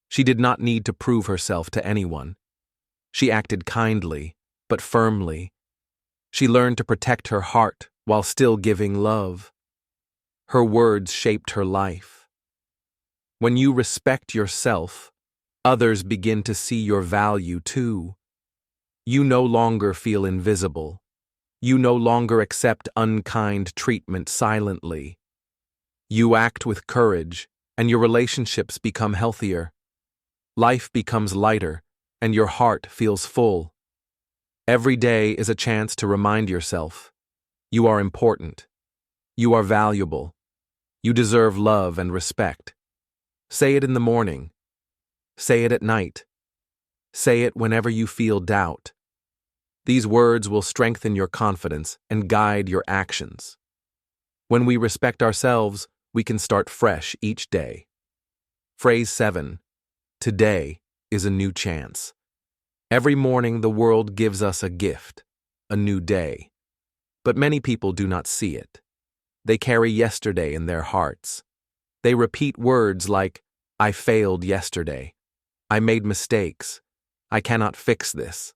S1: She did not need to prove herself to anyone. She acted kindly, but firmly. She learned to protect her heart while still giving love. Her words shaped her life. When you respect yourself, others begin to see your value too. You no longer feel invisible. You no longer accept unkind treatment silently. You act with courage, and your relationships become healthier. Life becomes lighter, and your heart feels full. Every day is a chance to remind yourself, you are important. You are valuable. You deserve love and respect. Say it in the morning. Say it at night. Say it whenever you feel doubt. These words will strengthen your confidence and guide your actions. When we respect ourselves, we can start fresh each day. Phrase 7. Today is a new chance. Every morning the world gives us a gift, a new day. But many people do not see it. They carry yesterday in their hearts. They repeat words like, I failed yesterday. I made mistakes. I cannot fix this.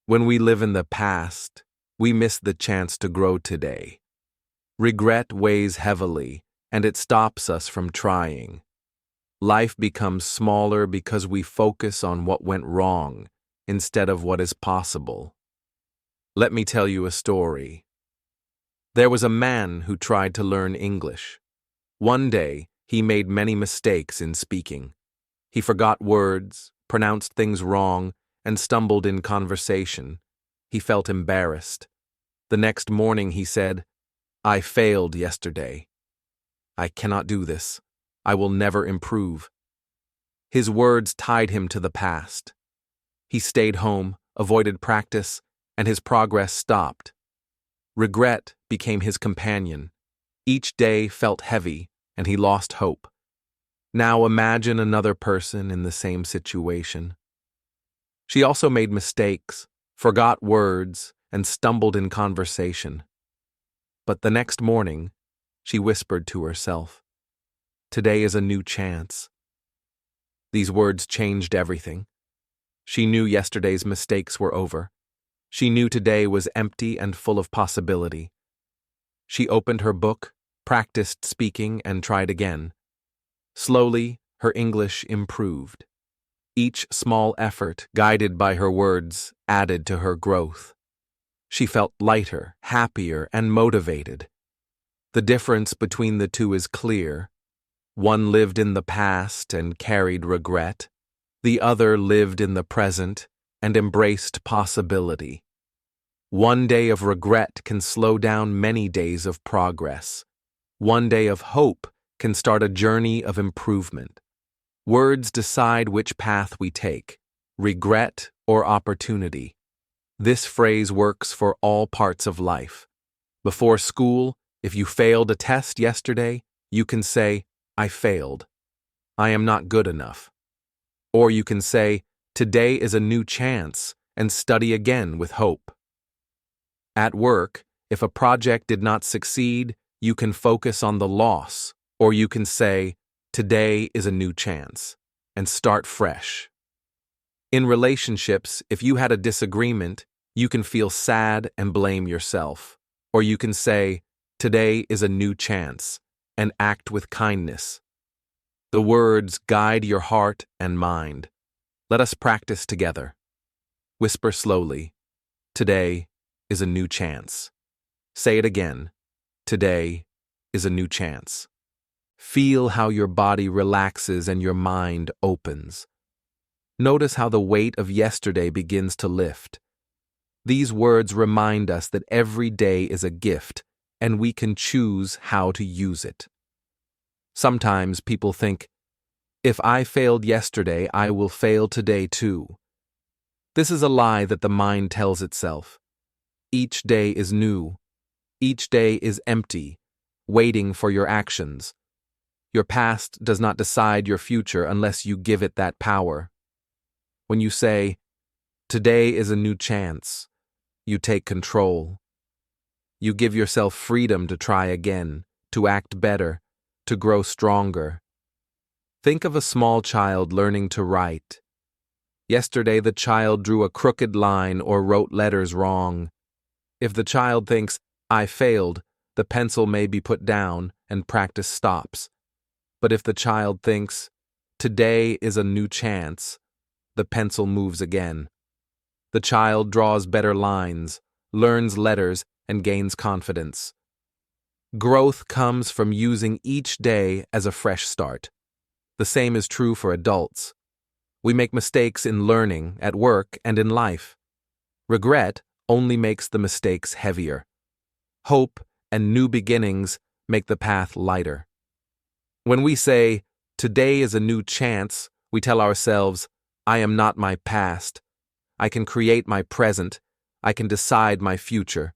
S1: When we live in the past, we miss the chance to grow today. Regret weighs heavily, and it stops us from trying. Life becomes smaller because we focus on what went wrong instead of what is possible. Let me tell you a story. There was a man who tried to learn English. One day, he made many mistakes in speaking. He forgot words, pronounced things wrong, and stumbled in conversation. He felt embarrassed. The next morning he said, I failed yesterday. I cannot do this. I will never improve. His words tied him to the past. He stayed home, avoided practice, and his progress stopped. Regret became his companion. Each day felt heavy, and he lost hope. Now imagine another person in the same situation. She also made mistakes, forgot words, and stumbled in conversation. But the next morning, she whispered to herself, "Today is a new chance." These words changed everything. She knew yesterday's mistakes were over. She knew today was empty and full of possibility. She opened her book, practiced speaking, and tried again. Slowly, her English improved. Each small effort, guided by her words, added to her growth. She felt lighter, happier, and motivated. The difference between the two is clear. One lived in the past and carried regret. The other lived in the present and embraced possibility. One day of regret can slow down many days of progress. One day of hope can start a journey of improvement. Words decide which path we take, regret or opportunity. This phrase works for all parts of life. Before school, if you failed a test yesterday, you can say, "I failed. I am not good enough." Or you can say, "Today is a new chance," and study again with hope. At work, if a project did not succeed, you can focus on the loss, or you can say, "Today is a new chance," and start fresh. In relationships, if you had a disagreement, you can feel sad and blame yourself, or you can say, "Today is a new chance," and act with kindness. The words guide your heart and mind. Let us practice together. Whisper slowly, "Today is a new chance." Say it again, "Today is a new chance." Feel how your body relaxes and your mind opens. Notice how the weight of yesterday begins to lift. These words remind us that every day is a gift, and we can choose how to use it. Sometimes people think, "If I failed yesterday, I will fail today too." This is a lie that the mind tells itself. Each day is new. Each day is empty, waiting for your actions. Your past does not decide your future unless you give it that power. When you say, "Today is a new chance," you take control. You give yourself freedom to try again, to act better, to grow stronger. Think of a small child learning to write. Yesterday the child drew a crooked line or wrote letters wrong. If the child thinks, "I failed," the pencil may be put down and practice stops. But if the child thinks, "Today is a new chance," the pencil moves again. The child draws better lines, learns letters, and gains confidence. Growth comes from using each day as a fresh start. The same is true for adults. We make mistakes in learning, at work, and in life. Regret only makes the mistakes heavier. Hope and new beginnings make the path lighter. When we say, "Today is a new chance," we tell ourselves, "I am not my past. I can create my present. I can decide my future."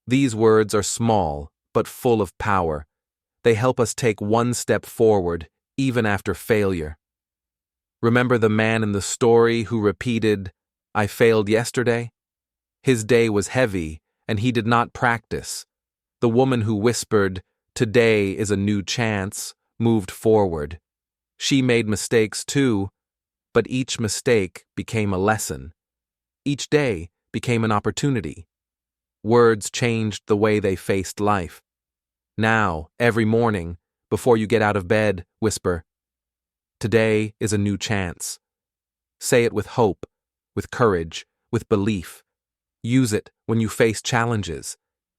S1: These words are small, but full of power. They help us take one step forward, even after failure. Remember the man in the story who repeated, "I failed yesterday"? His day was heavy, and he did not practice. The woman who whispered, "Today is a new chance," moved forward. She made mistakes too, but each mistake became a lesson. Each day became an opportunity. Words changed the way they faced life. Now, every morning, before you get out of bed, whisper, "Today is a new chance." Say it with hope, with courage, with belief. Use it when you face challenges.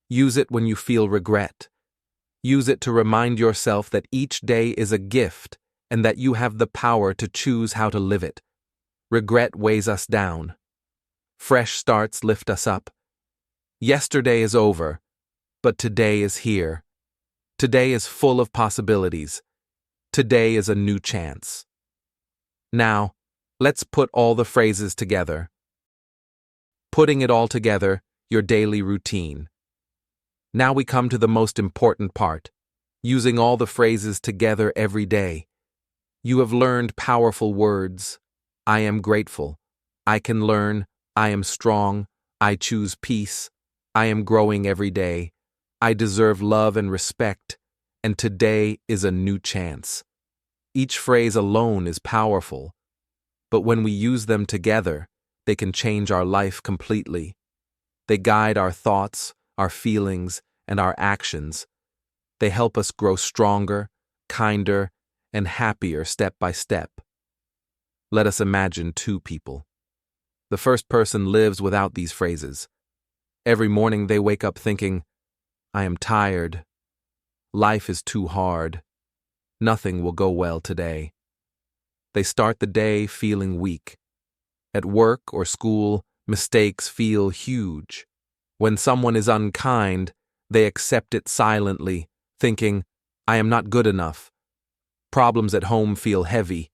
S1: Use it when you feel regret. Use it to remind yourself that each day is a gift and that you have the power to choose how to live it. Regret weighs us down. Fresh starts lift us up. Yesterday is over, but today is here. Today is full of possibilities. Today is a new chance. Now, let's put all the phrases together. Putting it all together, your daily routine. Now we come to the most important part, using all the phrases together every day. You have learned powerful words. I am grateful. I can learn. I am strong. I choose peace. I am growing every day. I deserve love and respect. And today is a new chance. Each phrase alone is powerful, but when we use them together, they can change our life completely. They guide our thoughts, our feelings, and our actions. They help us grow stronger, kinder, and happier step by step. Let us imagine two people. The first person lives without these phrases. Every morning they wake up thinking, I am tired. Life is too hard. Nothing will go well today. They start the day feeling weak. At work or school, mistakes feel huge. When someone is unkind, they accept it silently, thinking, I am not good enough. Problems at home feel heavy.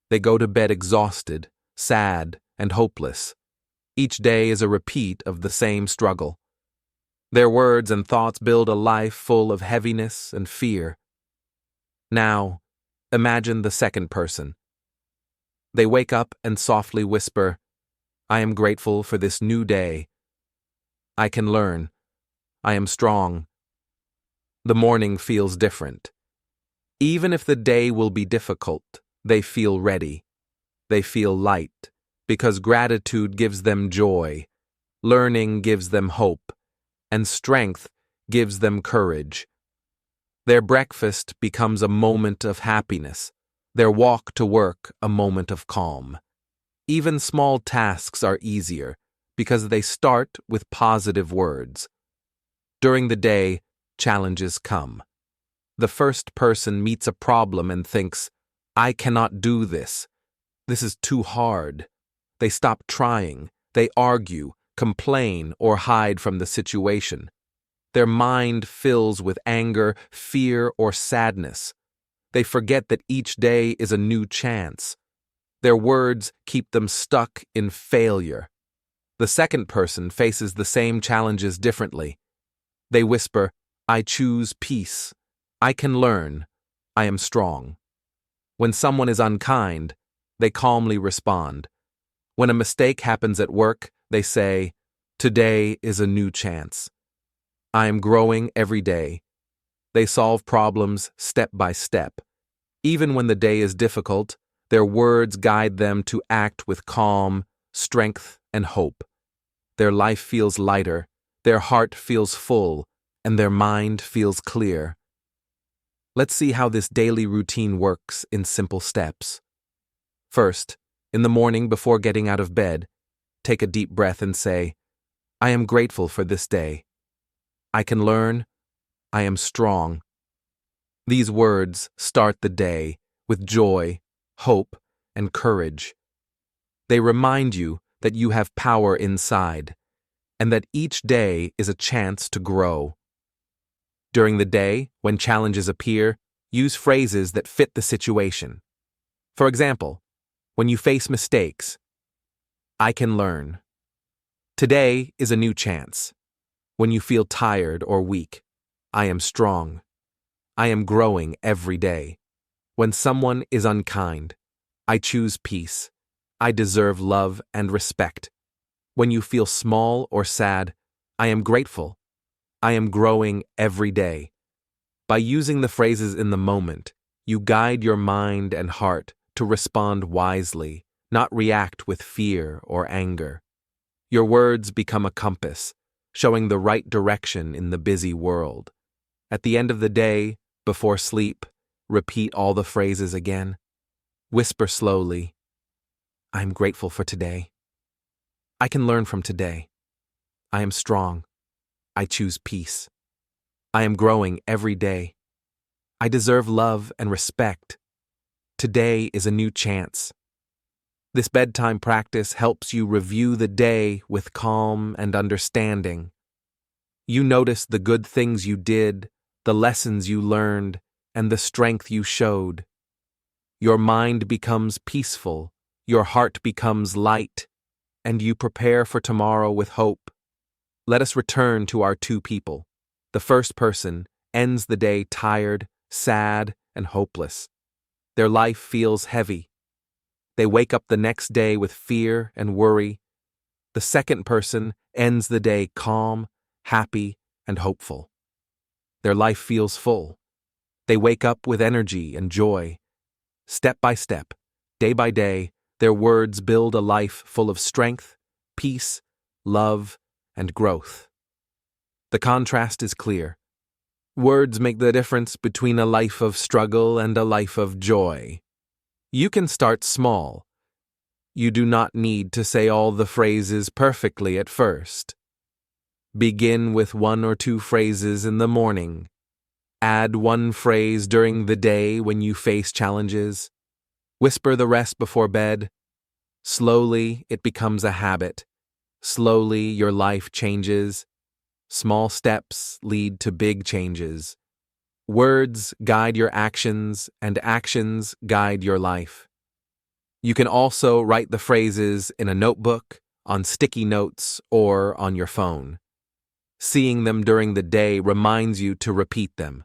S1: They go to bed exhausted, sad, and hopeless. Each day is a repeat of the same struggle. Their words and thoughts build a life full of heaviness and fear. Now, imagine the second person. They wake up and softly whisper, I am grateful for this new day. I can learn. I am strong. The morning feels different. Even if the day will be difficult, they feel ready. They feel light, because gratitude gives them joy, learning gives them hope, and strength gives them courage. Their breakfast becomes a moment of happiness, their walk to work a moment of calm. Even small tasks are easier because they start with positive words. During the day, challenges come. The first person meets a problem and thinks, I cannot do this. This is too hard. They stop trying, they argue, complain, or hide from the situation. Their mind fills with anger, fear, or sadness. They forget that each day is a new chance. Their words keep them stuck in failure. The second person faces the same challenges differently. They whisper, I choose peace. I can learn. I am strong. When someone is unkind, they calmly respond. When a mistake happens at work, they say, today is a new chance. I am growing every day. They solve problems step by step. Even when the day is difficult, their words guide them to act with calm, strength, and hope. Their life feels lighter, their heart feels full, and their mind feels clear. Let's see how this daily routine works in simple steps. First, in the morning before getting out of bed, take a deep breath and say, I am grateful for this day. I can learn. I am strong. These words start the day with joy, hope, and courage. They remind you that you have power inside, and that each day is a chance to grow. During the day, when challenges appear, use phrases that fit the situation. For example, when you face mistakes, I can learn. Today is a new chance. When you feel tired or weak, I am strong. I am growing every day. When someone is unkind, I choose peace. I deserve love and respect. When you feel small or sad, I am grateful. I am growing every day. By using the phrases in the moment, you guide your mind and heart to respond wisely, not react with fear or anger. Your words become a compass, showing the right direction in the busy world. At the end of the day, before sleep, repeat all the phrases again. Whisper slowly, I am grateful for today. I can learn from today. I am strong. I choose peace. I am growing every day. I deserve love and respect. Today is a new chance. This bedtime practice helps you review the day with calm and understanding. You notice the good things you did, the lessons you learned, and the strength you showed. Your mind becomes peaceful, your heart becomes light, and you prepare for tomorrow with hope. Let us return to our two people. The first person ends the day tired, sad, and hopeless. Their life feels heavy. They wake up the next day with fear and worry. The second person ends the day calm, happy, and hopeful. Their life feels full. They wake up with energy and joy. Step by step, day by day, their words build a life full of strength, peace, love, and growth. The contrast is clear. Words make the difference between a life of struggle and a life of joy. You can start small. You do not need to say all the phrases perfectly at first. Begin with 1 or 2 phrases in the morning. Add 1 phrase during the day when you face challenges. Whisper the rest before bed. Slowly, it becomes a habit. Slowly, your life changes. Small steps lead to big changes. Words guide your actions, and actions guide your life. You can also write the phrases in a notebook, on sticky notes, or on your phone. Seeing them during the day reminds you to repeat them.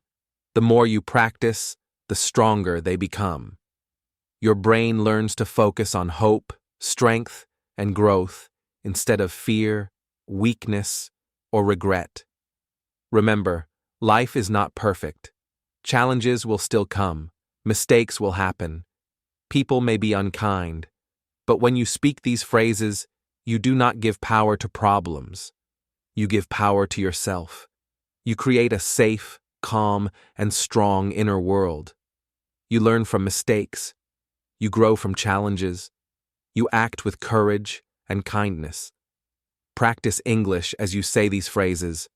S1: The more you practice, the stronger they become. Your brain learns to focus on hope, strength, and growth instead of fear, weakness, or regret. Remember, life is not perfect. Challenges will still come. Mistakes will happen. People may be unkind. But when you speak these phrases, you do not give power to problems. You give power to yourself. You create a safe, calm, and strong inner world. You learn from mistakes. You grow from challenges. You act with courage and kindness. Practice English as you say these phrases.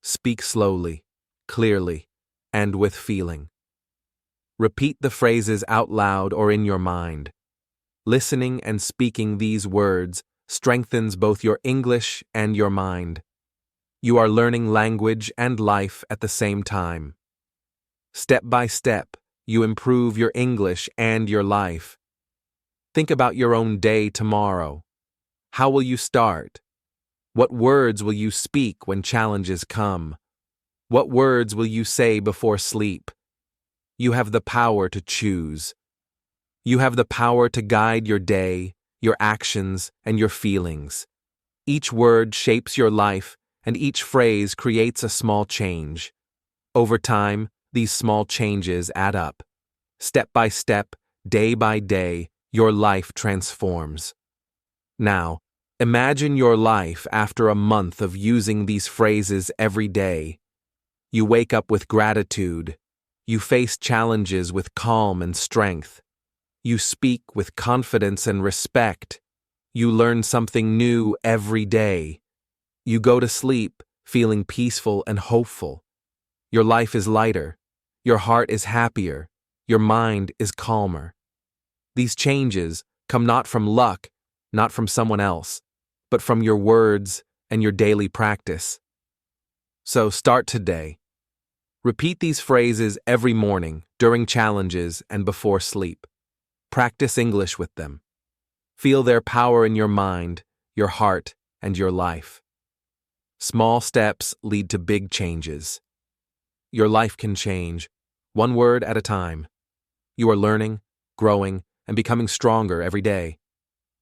S1: Speak slowly, clearly, and with feeling. Repeat the phrases out loud or in your mind. Listening and speaking these words strengthens both your English and your mind. You are learning language and life at the same time. Step by step, you improve your English and your life. Think about your own day tomorrow. How will you start? What words will you speak when challenges come? What words will you say before sleep? You have the power to choose. You have the power to guide your day, your actions, and your feelings. Each word shapes your life, and each phrase creates a small change. Over time, these small changes add up. Step by step, day by day, your life transforms. Now, imagine your life after a month of using these phrases every day. You wake up with gratitude. You face challenges with calm and strength. You speak with confidence and respect. You learn something new every day. You go to sleep feeling peaceful and hopeful. Your life is lighter. Your heart is happier. Your mind is calmer. These changes come not from luck, not from someone else, but from your words and your daily practice. So start today. Repeat these phrases every morning, during challenges, and before sleep. Practice English with them. Feel their power in your mind, your heart, and your life. Small steps lead to big changes. Your life can change, one word at a time. You are learning, growing, and becoming stronger every day.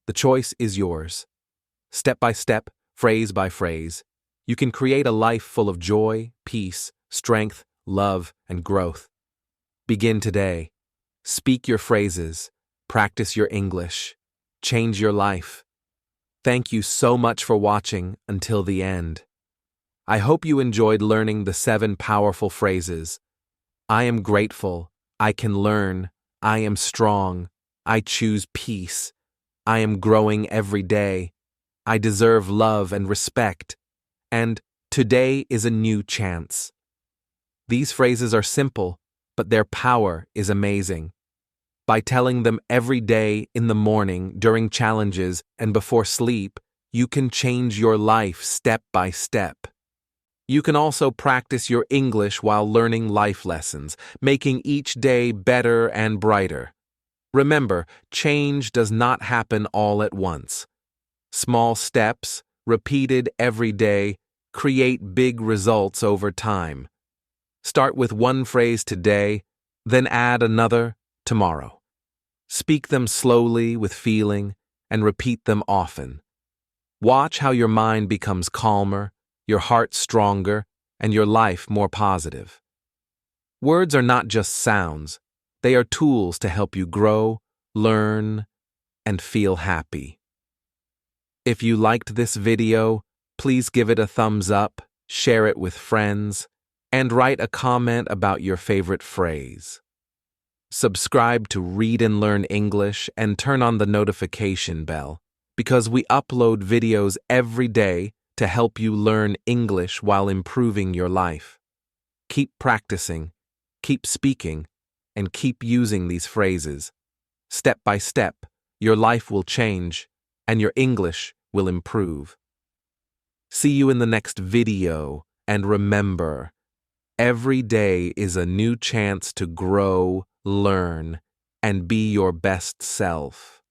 S1: The choice is yours. Step by step, phrase by phrase, you can create a life full of joy, peace, strength, love, and growth. Begin today. Speak your phrases. Practice your English. Change your life. Thank you so much for watching until the end. I hope you enjoyed learning the 7 powerful phrases. I am grateful. I can learn. I am strong. I choose peace. I am growing every day. I deserve love and respect. And today is a new chance. These phrases are simple, but their power is amazing. By telling them every day, in the morning, during challenges, and before sleep, you can change your life step by step. You can also practice your English while learning life lessons, making each day better and brighter. Remember, change does not happen all at once. Small steps, repeated every day, create big results over time. Start with one phrase today, then add another tomorrow. Speak them slowly with feeling and repeat them often. Watch how your mind becomes calmer, your heart stronger, and your life more positive. Words are not just sounds, they are tools to help you grow, learn, and feel happy. If you liked this video, please give it a thumbs up, share it with friends, and write a comment about your favorite phrase. Subscribe to Read and Learn English and turn on the notification bell, because we upload videos every day to help you learn English while improving your life. Keep practicing, keep speaking, and keep using these phrases. Step by step, your life will change and your English will improve. See you in the next video, and remember, every day is a new chance to grow, learn, and be your best self.